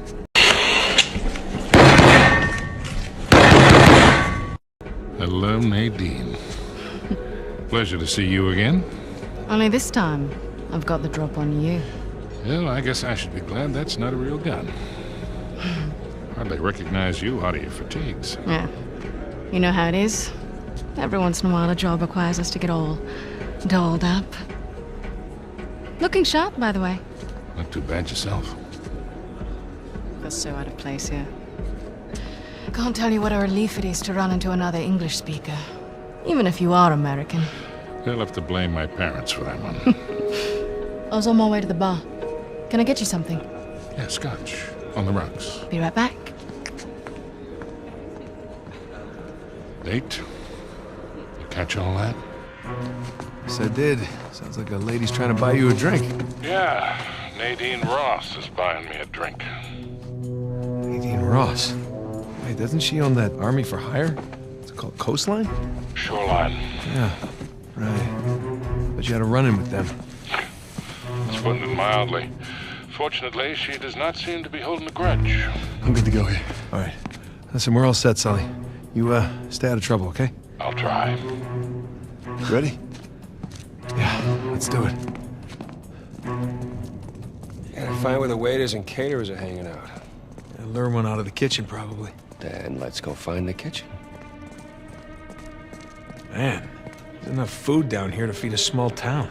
Hello, Nadine. Pleasure to see you again. Only this time, I've got the drop on you. Well, I guess I should be glad that's not a real gun. Hardly recognize you out of your fatigues. Yeah. You know how it is. Every once in a while, a job requires us to get all dolled up. Looking sharp, by the way. Not too bad yourself. Feel so out of place here. Can't tell you what a relief it is to run into another English speaker. Even if you are American. They'll have to blame my parents for that one. I was on my way to the bar. Can I get you something? Yeah, scotch. On the rocks. Be right back. Date? You catch all that? Yes, I did. Sounds like a lady's trying to buy you a drink. Yeah, Nadine Ross is buying me a drink. Nadine Ross. Wait, doesn't she own that Army for Hire? It's called Coastline? Shoreline. Yeah, right. But you had a run-in with them. That's putting it mildly. Fortunately, she does not seem to be holding a grudge. I'm good to go here. All right. Listen, we're all set, Sully. You, stay out of trouble, okay? I'll try. Ready? Yeah, let's do it. Gotta find where the waiters and caterers are hanging out. Yeah, lure one out of the kitchen, probably. Then let's go find the kitchen. Man, there's enough food down here to feed a small town.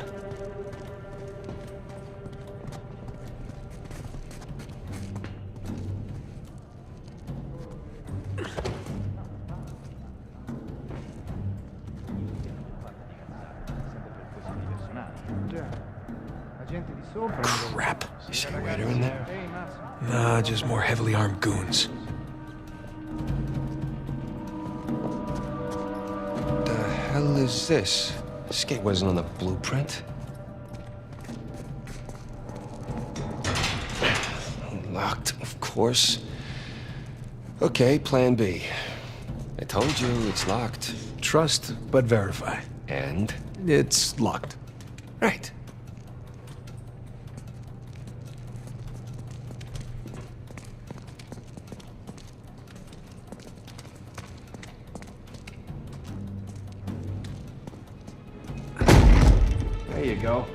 Crap. You see a waiter in there? Nah, just more heavily armed goons. The hell is this? This gate wasn't on the blueprint. Locked, of course. Okay, plan B. I told you it's locked. Trust, but verify. And? It's locked. Right. There you go.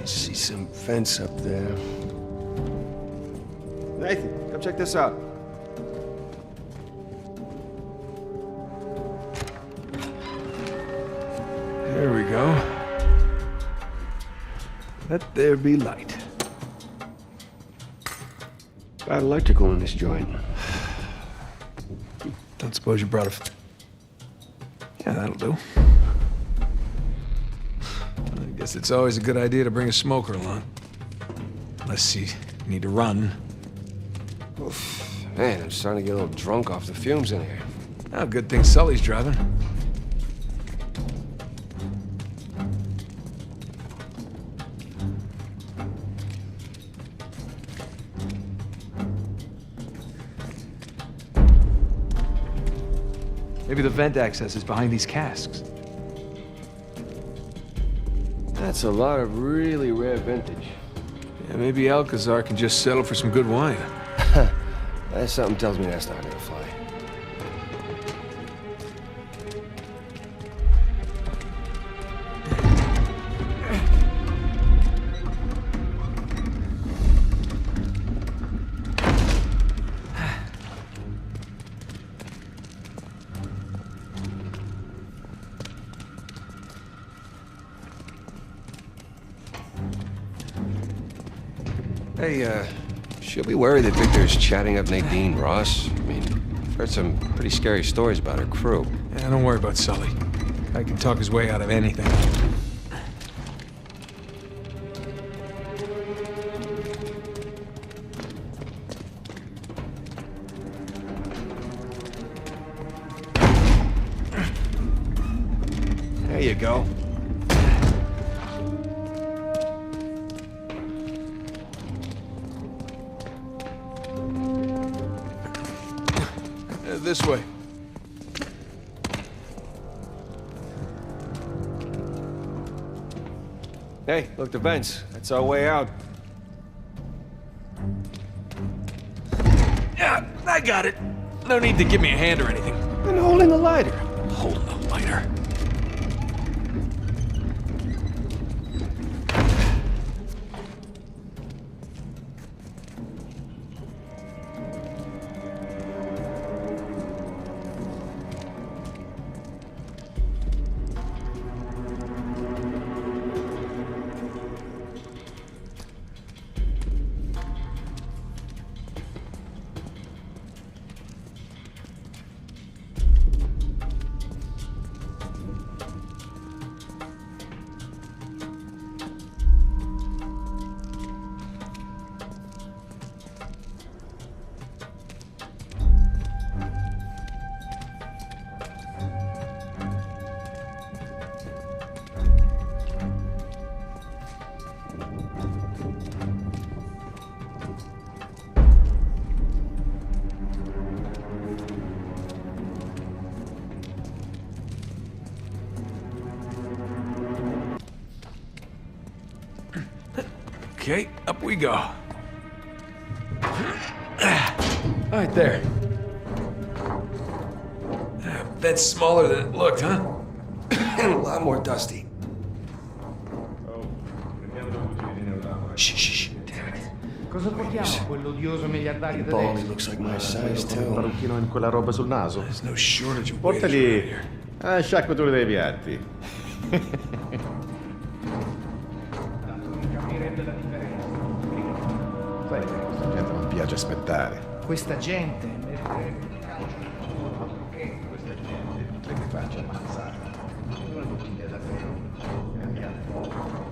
See some fence up there. Nathan, come check this out. There we go. Let there be light. Got electrical in this joint. Don't suppose you brought a... Yeah, that'll do. I guess it's always a good idea to bring a smoker along. Unless you need to run. Oof. Man, I'm starting to get a little drunk off the fumes in here. Oh, good thing Sully's driving. Maybe the vent access is behind these casks. That's a lot of really rare vintage. Yeah, maybe Alcazar can just settle for some good wine. Something tells me that's not gonna fly. Hey, she'll be worried that Victor's chatting up Nadine Ross. I mean, I've heard some pretty scary stories about her crew. Yeah, don't worry about Sully. I can talk his way out of anything. There you go. This way. Hey, look, the vents. That's our way out. Yeah, I got it. No need to give me a hand or anything. Been holding the lighter. Holding the lighter. Okay, up we go. Right there. That's smaller than it looked, huh? And a lot more dusty. Shh, shh, shh. Damn it. Cosa portiamo? Quell'odioso miliardario Baldy tedesco? looks like my size, too. Parrucchino in quella roba sul naso? There's no shortage of Portagli sciacquature dei piatti. Sai che questa gente non piace aspettare. Questa gente Che questa gente potrebbe farci ammazzare. Non è utile davvero. Cambiate poco.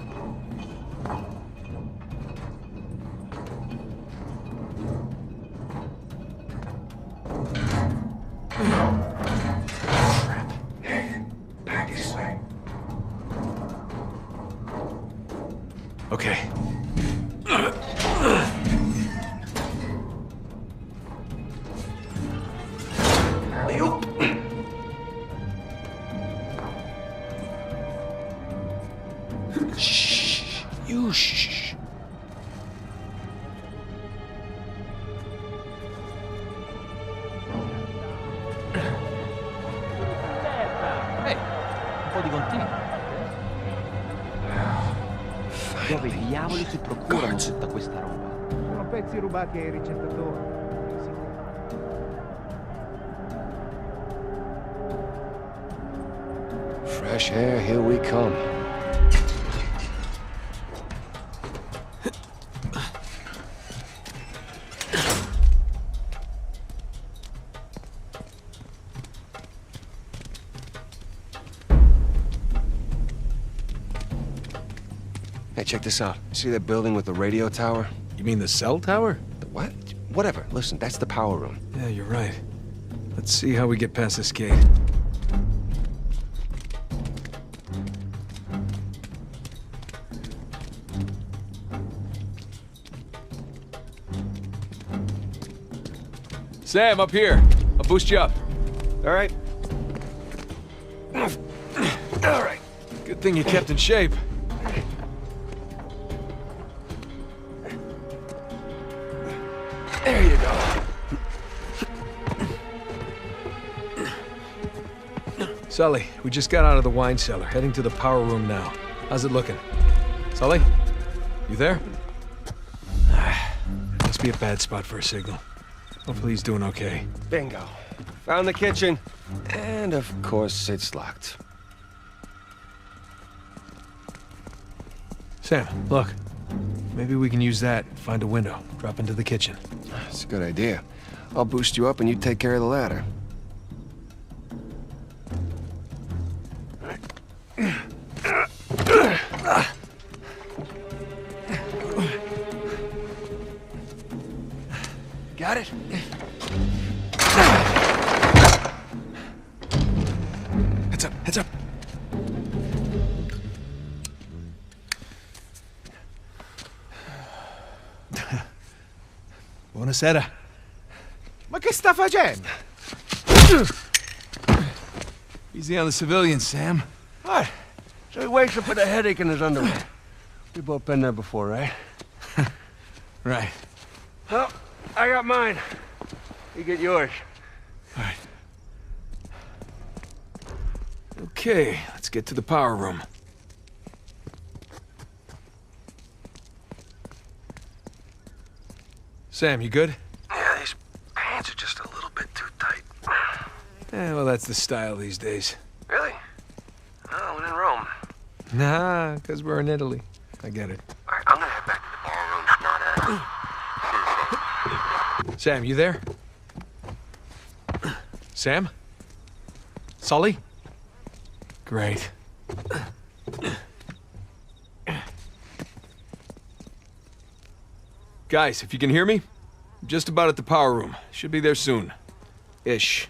Okay. Shh. You shh. Ehi, un po' di continuo. Dove diavoli si procurano tutta questa roba? sono pezzi rubati ai ricettatori. Fresh air, here we come. Hey, check this out. See that building with the radio tower? You mean the cell tower? The what? whatever. Listen, that's the power room. Yeah, you're right. Let's see how we get past this gate. Sam, up here. I'll boost you up. All right. All right. Good thing you kept in shape. There you go. Sully, we just got out of the wine cellar, heading to the power room now. How's it looking? Sully? You there? Must be a bad spot for a signal. Hopefully he's doing okay. Bingo. Found the kitchen. And of course, it's locked. Sam, look. Maybe we can use that, find a window, drop into the kitchen. That's a good idea. I'll boost you up and you take care of the ladder. Got it? Heads up, heads up. Buonasera. Ma che sta facendo? Easy on the civilians, Sam. What? So he wakes up with a headache in his underwear. We've both been there before, right? Right. Well, I got mine. You get yours. All right. Okay, let's get to the power room. Sam, you good? Yeah, these pants are just a little bit too tight. Well, that's the style these days. Really? Oh, when in Rome. Nah, because we're in Italy. I get it. All right, I'm gonna head back to the ballroom. Not, Sam, you there? Sam? Sully? Great. Guys, if you can hear me, I'm just about at the power room. Should be there soon. Ish.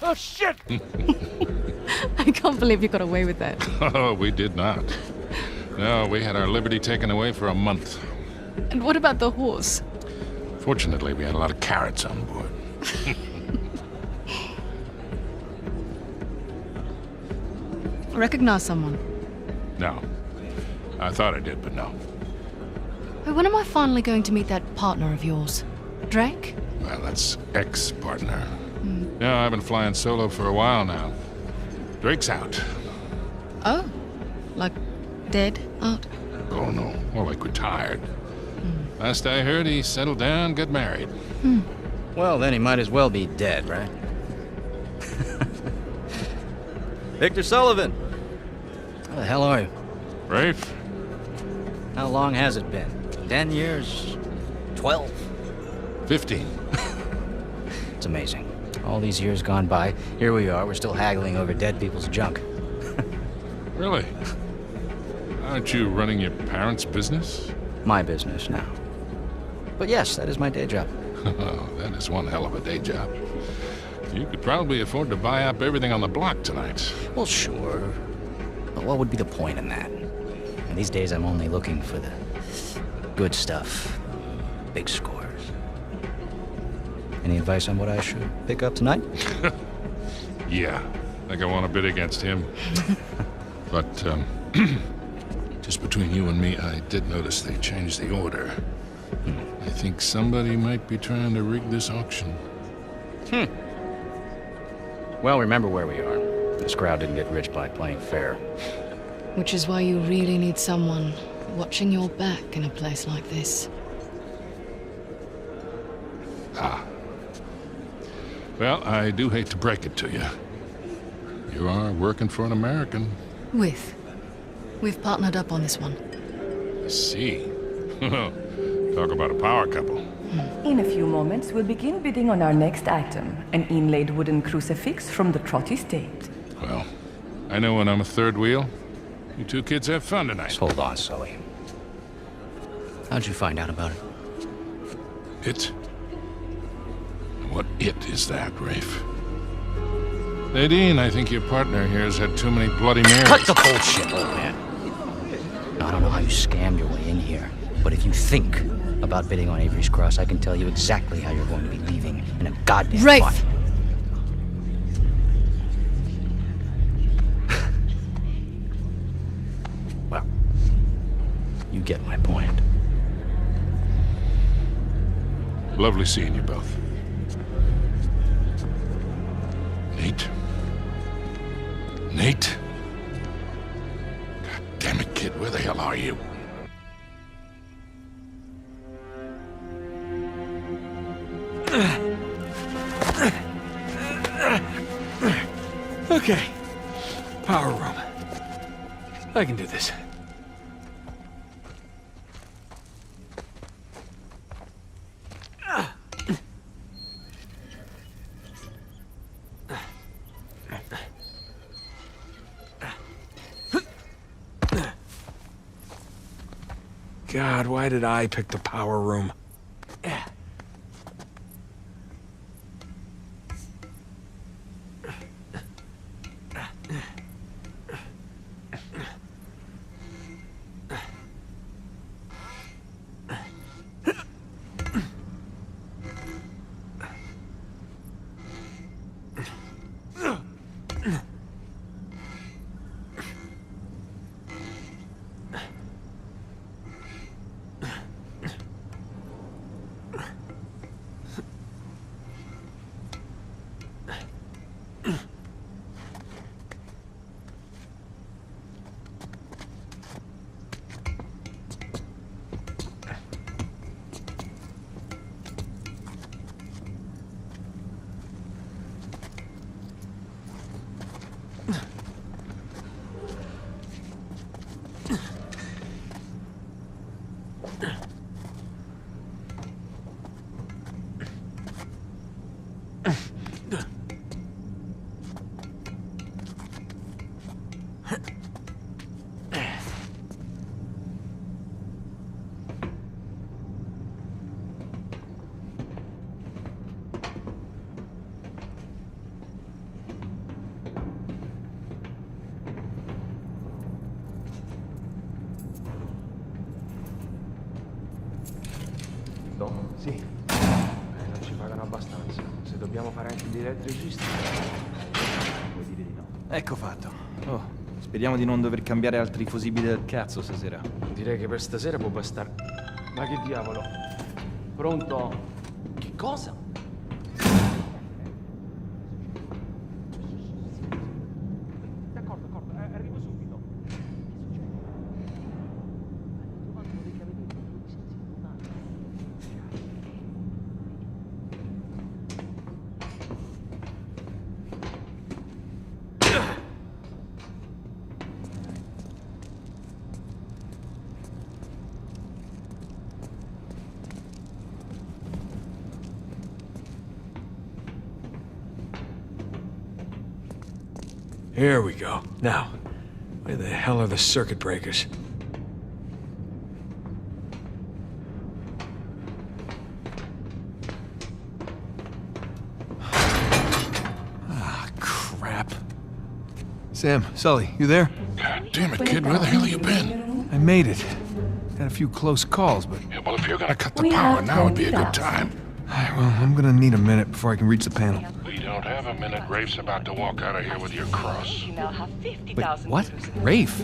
Oh, shit! I can't believe you got away with that. Oh, we did not. No, we had our liberty taken away for a month. And what about the horse? Fortunately, we had a lot of carrots on board. Recognize someone? No. I thought I did, but no. Hey, when am I finally going to meet that partner of yours? Drake? Well, that's ex-partner. Yeah, I've been flying solo for a while now. Drake's out. Oh, like dead out? Oh, no. More like retired. Last I heard, he settled down, got married. Well, then he might as well be dead, right? Victor Sullivan! How the hell are you? Rafe? How long has it been? 10 years? 12? 15. It's amazing. All these years gone by, here we are, we're still haggling over dead people's junk. Really? Aren't you running your parents' business? My business now. But yes, that is my day job. Oh, that is one hell of a day job. You could probably afford to buy up everything on the block tonight. Well, sure. But what would be the point in that? And these days I'm only looking for the good stuff. Big scores. Any advice on what I should pick up tonight? Yeah, I think I want to bid against him. But, just between you and me, I did notice they changed the order. I think somebody might be trying to rig this auction. Well, remember where we are. This crowd didn't get rich by playing fair. Which is why you really need someone watching your back in a place like this. Well, I do hate to break it to you. You are working for an American. We've partnered up on this one. I see. Talk about a power couple. In a few moments, we'll begin bidding on our next item, an inlaid wooden crucifix from the Trott estate. Well, I know when I'm a third wheel. You two kids have fun tonight. Just hold on, Sully. How'd you find out about it? It? What it is that, Rafe? Nadine, I think your partner here has had too many Bloody Marys. Cut the bullshit, old man. I don't know how you scammed your way in here, but if you think about bidding on Avery's Cross, I can tell you exactly how you're going to be leaving in a goddamn Rafe! fight. Well, you get my point. Lovely seeing you both. Nate? Nate? God damn it, kid, where the hell are you? Okay. Power room. I can do this. God, why did I pick the power room? Sì. Non ci pagano abbastanza. Se dobbiamo fare anche gli elettricisti, puoi dire di no. Ecco fatto. Oh, speriamo di non dover cambiare altri fusibili del cazzo stasera. Direi che per stasera può bastare. Ma che diavolo? Pronto? Che cosa? D'accordo, arrivo subito. Here we go. Now, where the hell are the circuit breakers? Ah, crap. Sam, Sully, you there? God damn it, kid, where the hell have you been? I made it. Had a few close calls, but... Yeah, well, if you're gonna cut the power, now would be a good time. Alright, well, I'm gonna need a minute before I can reach the panel. We don't have a minute. Rafe's about to walk out of here with your cross. Wait, what? Rafe?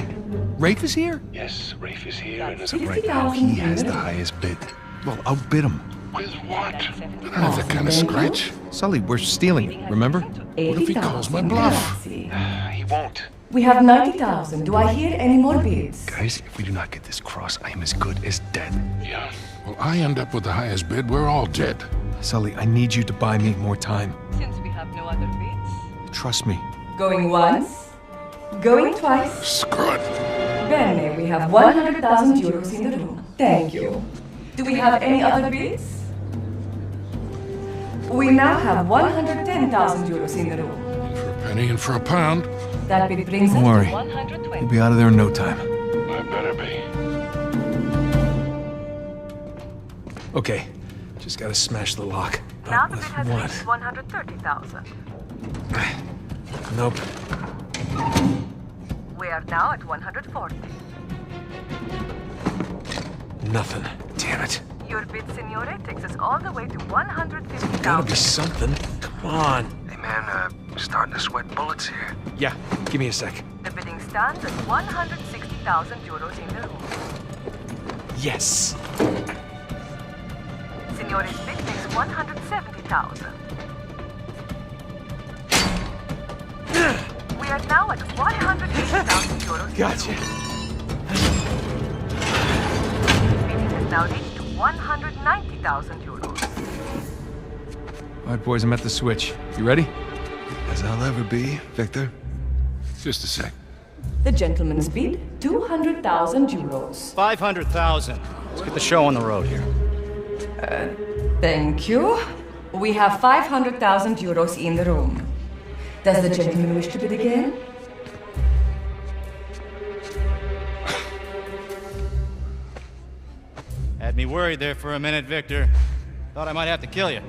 Rafe is here? Yes, Rafe is here and is Right now, he has the highest bid. Well, outbid him. With what? I don't have that kind of scratch. Sully, we're stealing it, remember? What if he calls my bluff? He won't. We have 90,000. Do I hear any more bids? Guys, if we do not get this cross, I am as good as dead. Yeah. Well, I end up with the highest bid. We're all dead. Sully, I need you to buy me more time. Since we have no other bids. Trust me. Going once. Going twice. Screw it. Bene, we have 100,000 euros in the room. Thank you. Do we have any other bids? We now have 110,000 euros in the room. For a penny and for a pound. That bid brings Don't us worry. to 120. We'll be out of there in no time. I better be. Okay, just gotta smash the lock. Now But the bid with has what? reached 130,000. Nope. We are now at 140. Nothing. Damn it. Your bid, Signore, takes us all the way to 150,000. Gotta be something. Come on. Hey man, starting to sweat bullets here. Yeah, give me a sec. The bidding stands at 160,000 euros in the room. Yes. Signore's bid makes 170,000. We are now at 180,000 euros. Gotcha. Bidding has now reached 190,000 euros. All right, boys, I'm at the switch. You ready? As I'll ever be, Victor. Just a sec. The gentleman's bid, 200,000 euros. 500,000. Let's get the show on the road here. Thank you. We have 500,000 euros in the room. Does the gentleman wish to bid again? Had me worried there for a minute, Victor. Thought I might have to kill you.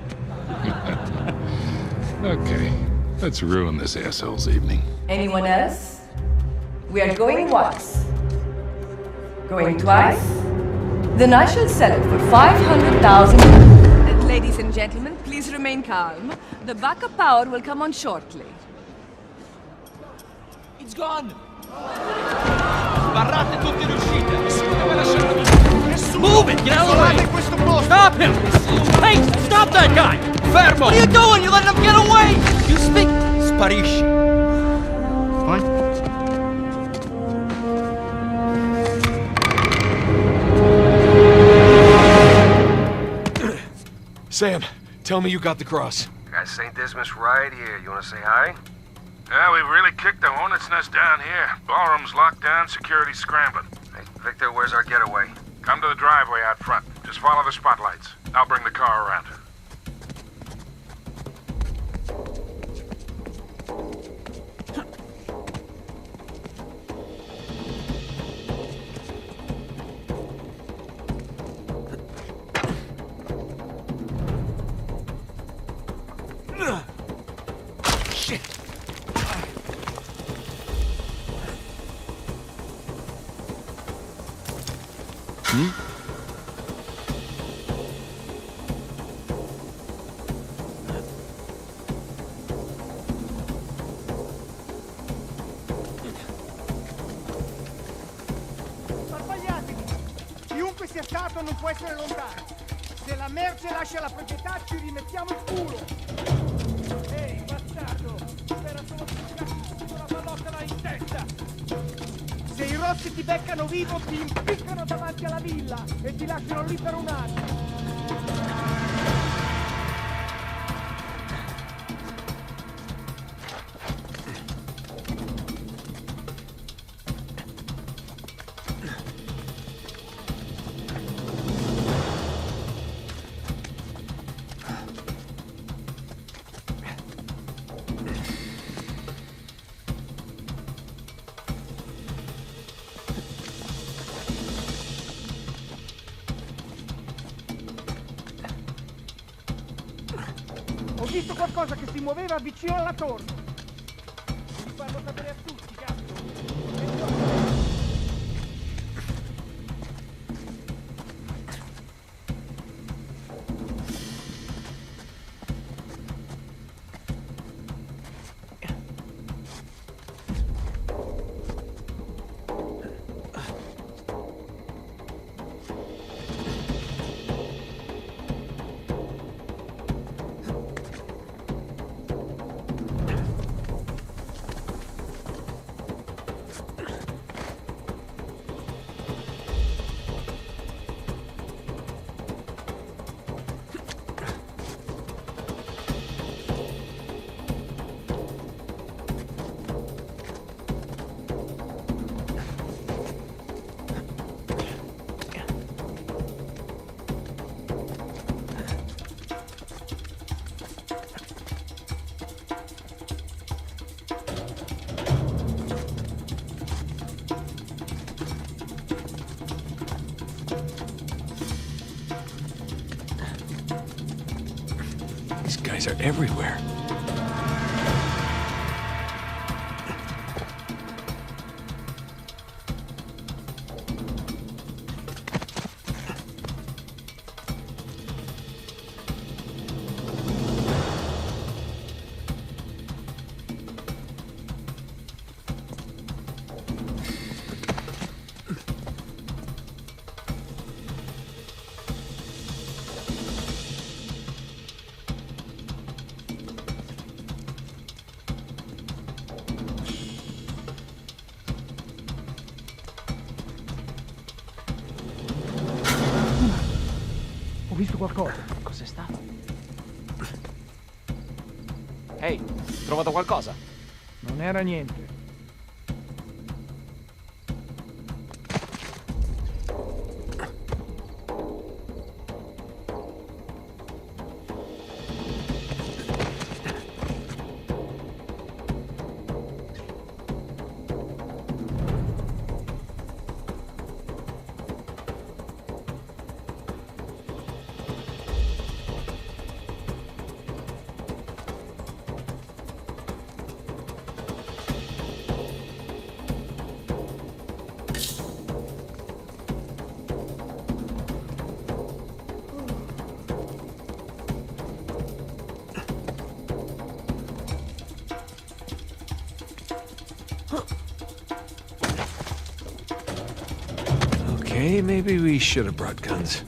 Okay, let's ruin this asshole's evening. Anyone else? We are going once. Going twice? Then I shall sell it for 500,000. Ladies and gentlemen, please remain calm. The backup power will come on shortly. It's gone! Sbarrate tutte le uscite! Dove lasciarmi? Nessuno! Move it! Get out of the way! Stop him! Hey! Stop that guy! Fermo! What are you doing? You letting him get away! You speak... Sparisci. Fine. Sam, tell me you got the cross. Got St. Dismas right here. You wanna say hi? Yeah, we've really kicked the hornet's nest down here. Ballroom's locked down, security's scrambling. Hey, Victor, where's our getaway? Come to the driveway out front. Just follow the spotlights. I'll bring the car around. Sbagliatevi! Chiunque sia stato non può essere lontano. Se la merce lascia la proprietà ci rimettiamo il culo. Ehi, bastardo! Spera solo che ti cacci subito la pallottola in testa! Se i rossi ti beccano vivo ti impiccano davanti alla villa e ti lasciano lì per un anno. Ho visto qualcosa che si muoveva vicino alla torre. Devi farlo sapere a tutti, cazzo. These guys are everywhere. Ho visto qualcosa. Cos'è stato? Ehi, trovato qualcosa? Non era niente. Okay, maybe we should have brought guns.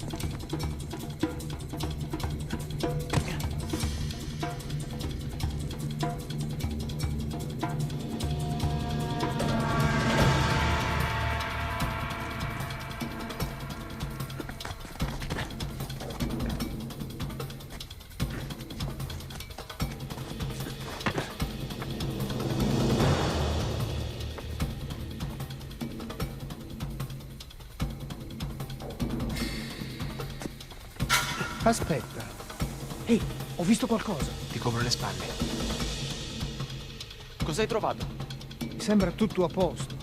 Aspetta. Ehi, ho visto qualcosa. Ti copro le spalle. Cos'hai trovato? Mi sembra tutto a posto.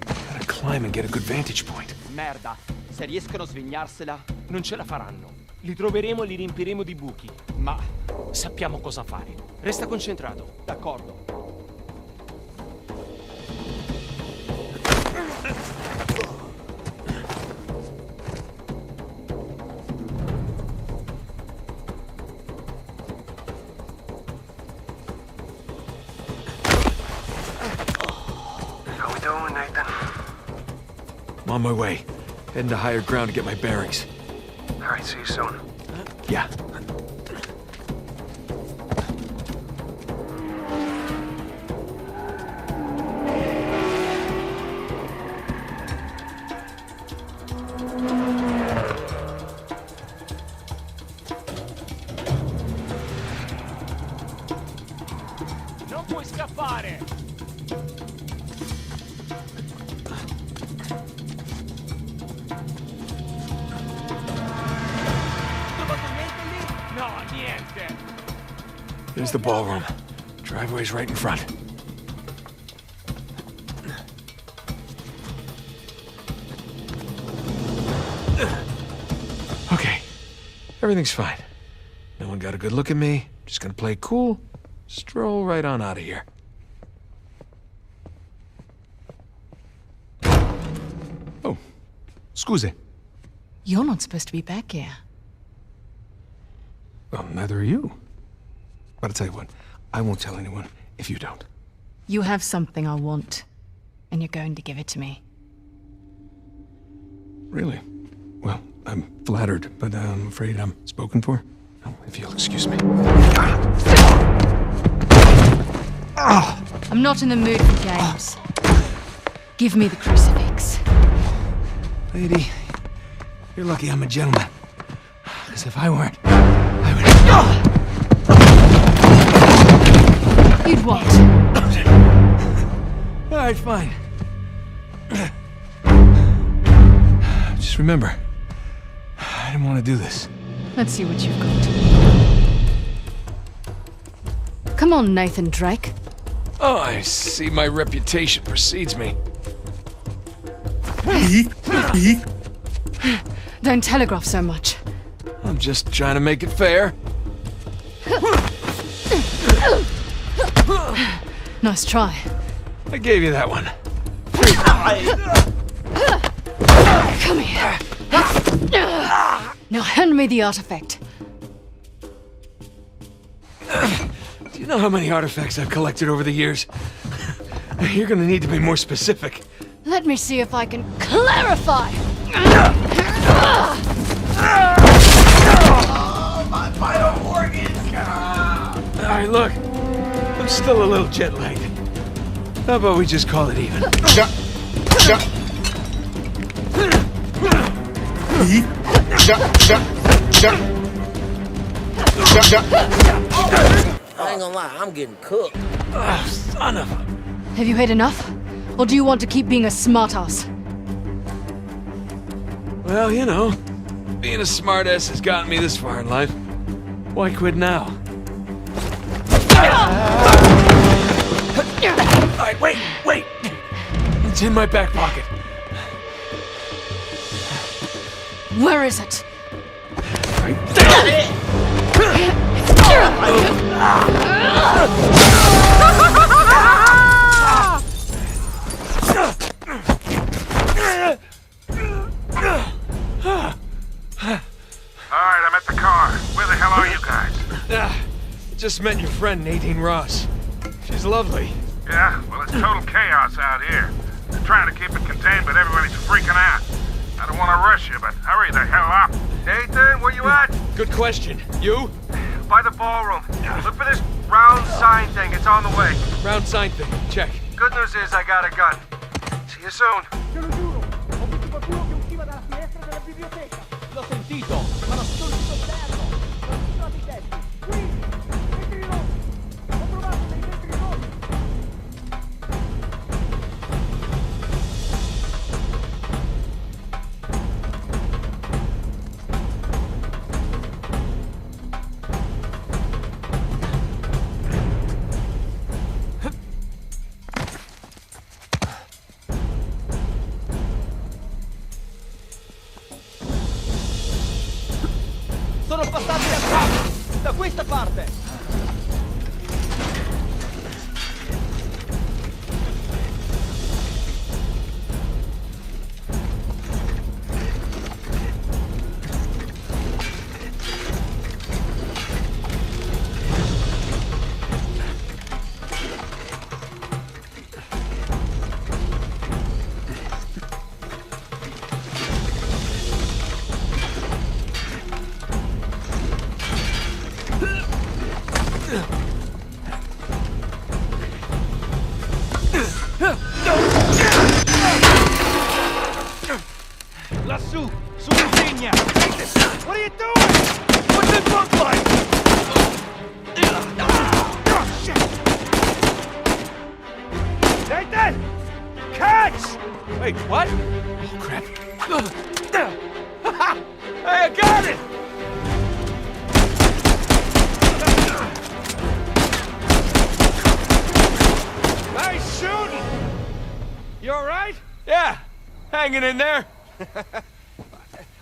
Gotta climb and get a good vantage point. Merda, se riescono a svignarsela, non ce la faranno. Li troveremo e li riempiremo di buchi. Ma sappiamo cosa fare. Resta concentrato. D'accordo. How we doing, Nathan? I'm on my way. Heading to higher ground to get my bearings. All right, see you soon. Yeah. Non puoi scappare! No, niente! Here's the ballroom. Driveway's right in front. Okay. Everything's fine. No one got a good look at me. Just gonna play cool. Stroll right on out of here. Oh. Scuse. You're not supposed to be back here. Well, neither are you. But I'll tell you what, I won't tell anyone if you don't. You have something I want, and you're going to give it to me. Really? Well, I'm flattered, but I'm afraid I'm spoken for. Oh, if you'll excuse me. I'm not in the mood for games. Give me the crucifix. Lady, you're lucky I'm a gentleman. Because if I weren't, You'd what? All right, fine. Just remember, I didn't want to do this. Let's see what you've got. Come on, Nathan Drake. Oh, I see my reputation precedes me. Don't telegraph so much. I'm just trying to make it fair. Nice try. I gave you that one. Come here. Now hand me the artifact. Do you know how many artifacts I've collected over the years? You're gonna need to be more specific. Let me see if I can clarify. My vital organs! Alright, look. I'm still a little jet lagged. How about we just call it even? I ain't gonna lie, I'm getting cooked. Oh, son of a... Have you had enough? Or do you want to keep being a smartass? Well, you know, being a smartass has gotten me this far in life. Why quit now? Alright, wait! It's in my back pocket. Where is it? Right there! Alright, I'm at the car. Where the hell are you guys? Just met your friend Nadine Ross. She's lovely. Yeah, well, it's total chaos out here. They're trying to keep it contained, but everybody's freaking out. I don't want to rush you, but hurry the hell up. Nathan, where you at? Good question. You? By the ballroom. Look for this round sign thing. It's on the way. Round sign thing. Check. Good news is I got a gun. See you soon. Te lo giuro, ho visto qualcuno che usciva dalla finestra della biblioteca. L'ho sentito, ma non sto sotterno. Non ci sono i tetti. Qui, vetri rossi. Ho trovato dei vetri rossi. Sono passati da questa parte! Lassù, sulla legna! What are you doing? What's it look like? Nathan! Catch! Wait, what? Oh, crap. Hey, I got it! Nice shooting! You alright? Yeah, hanging in there.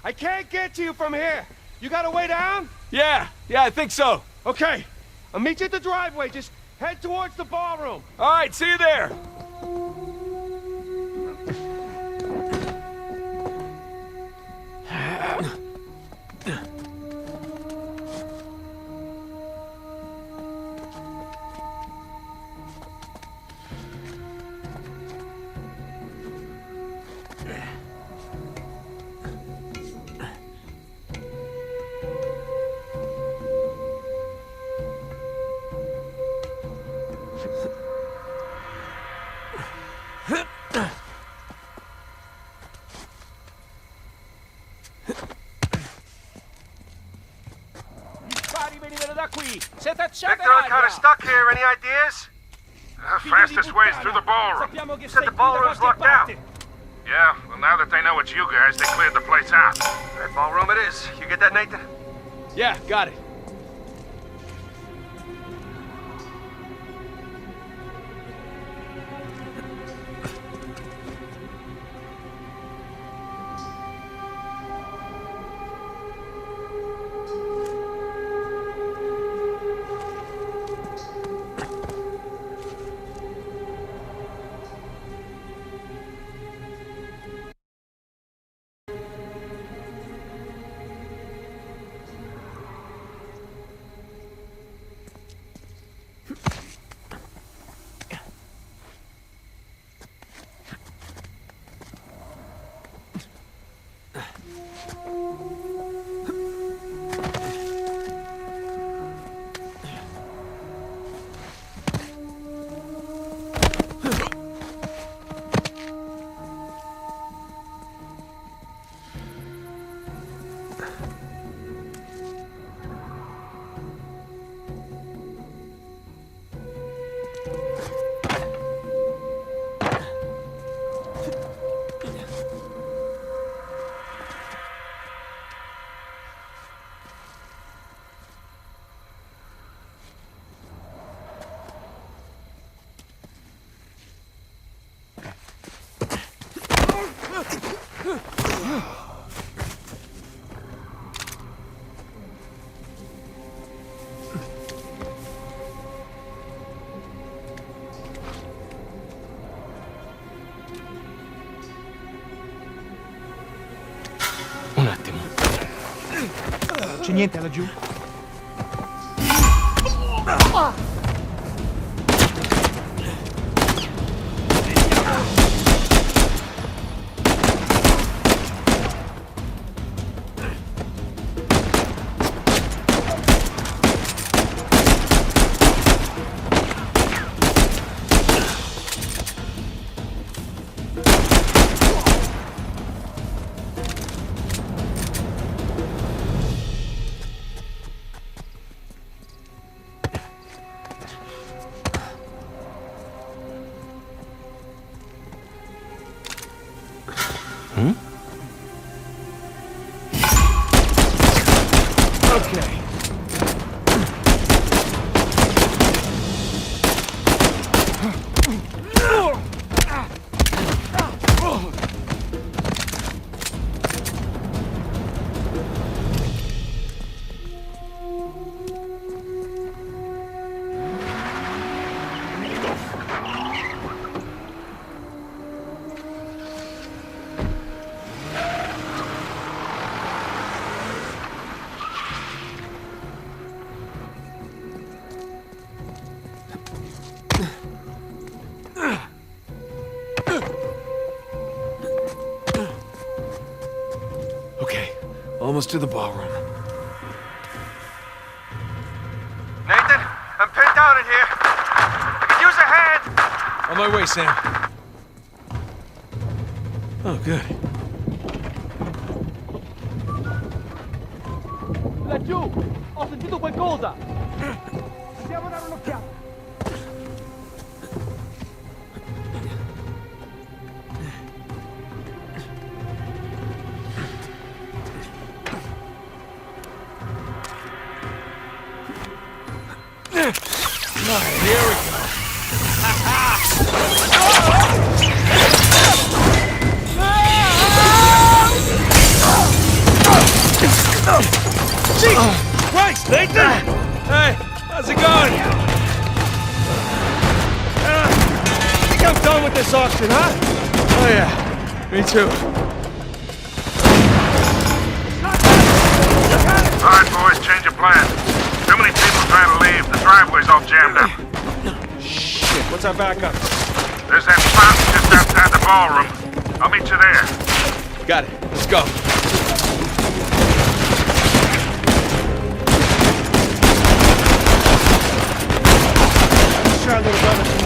I can't get to you from here. You got a way down? Yeah, I think so. Okay. I'll meet you at the driveway. Just head towards the ballroom. All right, see you there. Victor, I'm kind of stuck here. Any ideas? Fastest way is through the ballroom. You said the ballroom's locked down. Yeah, well, now that they know it's you guys, they cleared the place out. That ballroom it is. You get that, Nathan? Yeah, got it. c'è niente laggiù? Okay. Okay, almost to the ballroom. Nathan, I'm pinned down in here. I could use a hand. On my way, Sam. Oh, good. Laggiù! Ho sentito qualcosa! Andiamo a dare un'occhiata. Alright, here we go. Jesus Christ, Nathan! Hey, how's it going? I think I'm done with this auction, huh? Oh yeah, me too. All right, boys, change of plan. Too many people trying to leave. The driveway's all jammed up. Shit, what's our backup? There's that fountain just outside the ballroom. I'll meet you there. Got it. Let's go. Let's try a little better.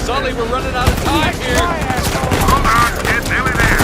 Sully, we're running out of time here. Hold on, kid. Nearly there.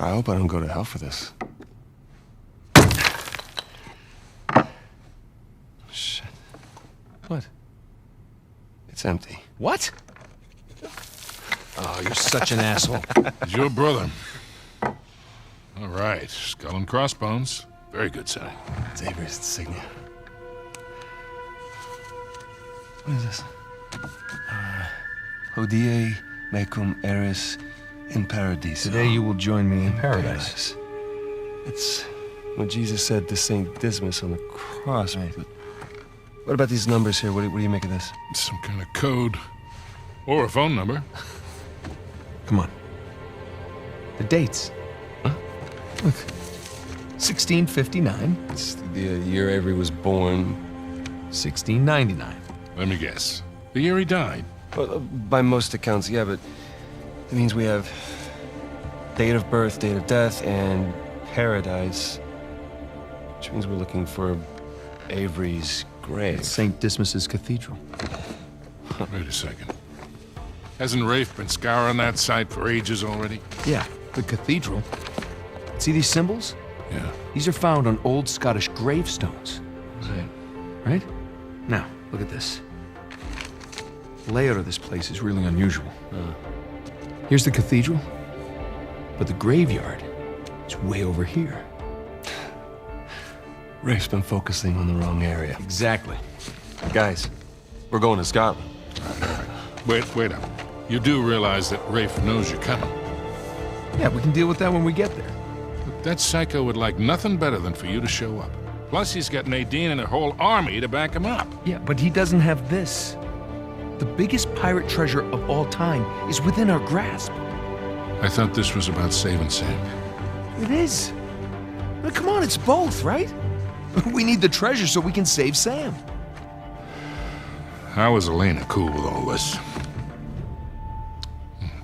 I hope I don't go to hell for this. Shit. What? It's empty. What? Oh, you're such an asshole. He's your brother. All right, skull and crossbones. Very good sign. It's Avery's insignia. What is this? Hodie mecum eris in paradiso. Today you will join me in paradise. It's what Jesus said to St. Dismas on the cross. Right. But what about these numbers here? What do you make of this? Some kind of code. Or a phone number. Come on. The dates. Huh? Look. 1659. It's the year Avery was born. 1699. Let me guess. The year he died. Well, by most accounts, yeah, but it means we have date of birth, date of death, and paradise. Which means we're looking for Avery's grave. It's St. Dismas's cathedral. Wait a second. Hasn't Rafe been scouring that site for ages already? Yeah, the cathedral. See these symbols? Yeah. These are found on old Scottish gravestones. Right. Right? Now, look at this. The layout of this place is really unusual. Here's the cathedral, but the graveyard is way over here. Rafe's been focusing on the wrong area. Exactly. Guys, we're going to Scotland. Wait up. You do realize that Rafe knows you're coming. Yeah, we can deal with that when we get there. Look, that psycho would like nothing better than for you to show up. Plus, he's got Nadine and a whole army to back him up. Yeah, but he doesn't have this. The biggest pirate treasure of all time is within our grasp. I thought this was about saving Sam. It is. Now, come on, it's both, right? We need the treasure so we can save Sam. How is Elena cool with all this?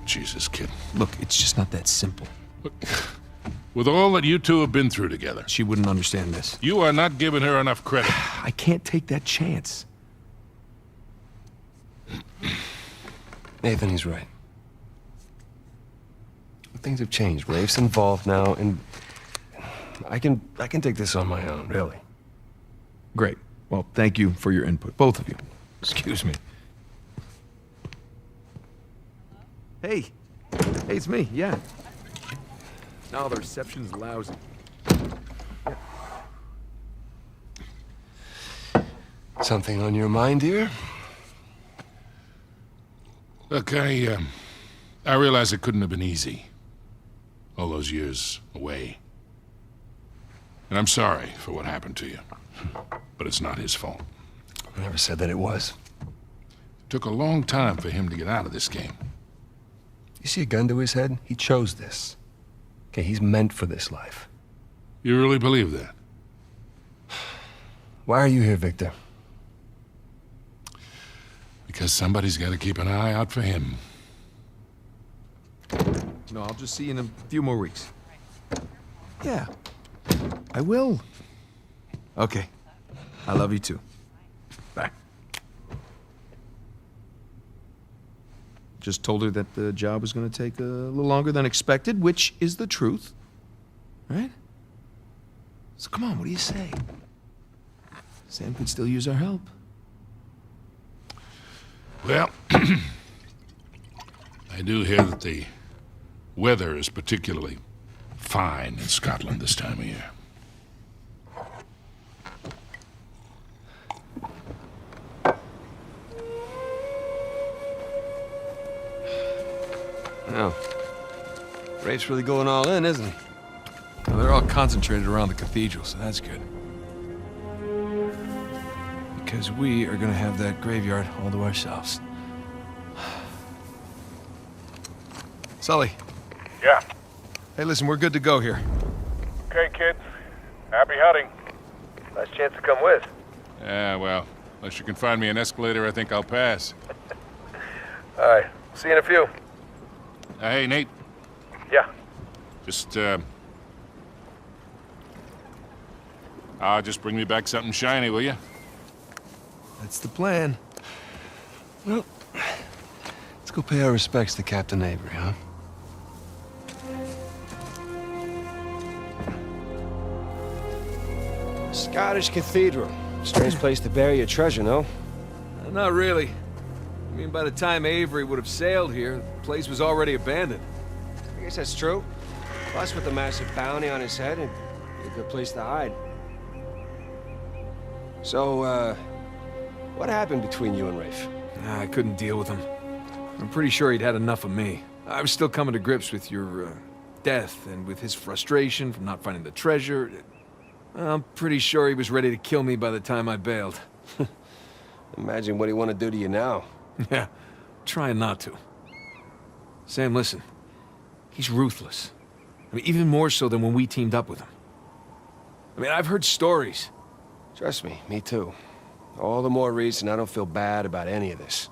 Jesus, kid. Look, it's just not that simple. Look, with all that you two have been through together, she wouldn't understand this. You are not giving her enough credit. I can't take that chance. Nathan, he's right. Things have changed. Rafe's involved now, and I can take this on my own, really. Great. Well, thank you for your input, both of you. Excuse me. Hey. Hey, it's me, yeah. No, the reception's lousy. Something on your mind, dear? Look, I realize it couldn't have been easy. All those years away. And I'm sorry for what happened to you. But it's not his fault. I never said that it was. It took a long time for him to get out of this game. You see a gun to his head? He chose this. Okay, he's meant for this life. You really believe that? Why are you here, Victor? Because somebody's got to keep an eye out for him. No, I'll just see you in a few more weeks. Yeah, I will. Okay. I love you too. Bye. Just told her that the job was going to take a little longer than expected, which is the truth. Right? So come on, what do you say? Sam could still use our help. Well, I do hear that the weather is particularly fine in Scotland this time of year. Well, Rafe's really going all in, isn't he? Well, they're all concentrated around the cathedral, so that's good. Because we are going to have that graveyard all to ourselves. Sully. Yeah. Hey, listen, we're good to go here. Okay, kids. Happy hunting. Last chance to come with. Yeah, well, unless you can find me an escalator, I think I'll pass. All right. See you in a few. Hey, Nate. Yeah. Just bring me back something shiny, will you? That's the plan. Well, let's go pay our respects to Captain Avery, huh? Scottish Cathedral. Strange place to bury your treasure, no? Not really. I mean, by the time Avery would have sailed here, the place was already abandoned. I guess that's true. Plus, with the massive bounty on his head, it'd be a good place to hide. So, what happened between you and Rafe? I couldn't deal with him. I'm pretty sure he'd had enough of me. I was still coming to grips with your, death and with his frustration from not finding the treasure. I'm pretty sure he was ready to kill me by the time I bailed. Imagine what he want to do to you now. Yeah, trying not to. Sam, listen. He's ruthless. I mean, even more so than when we teamed up with him. I mean, I've heard stories. Trust me, me too. All the more reason I don't feel bad about any of this.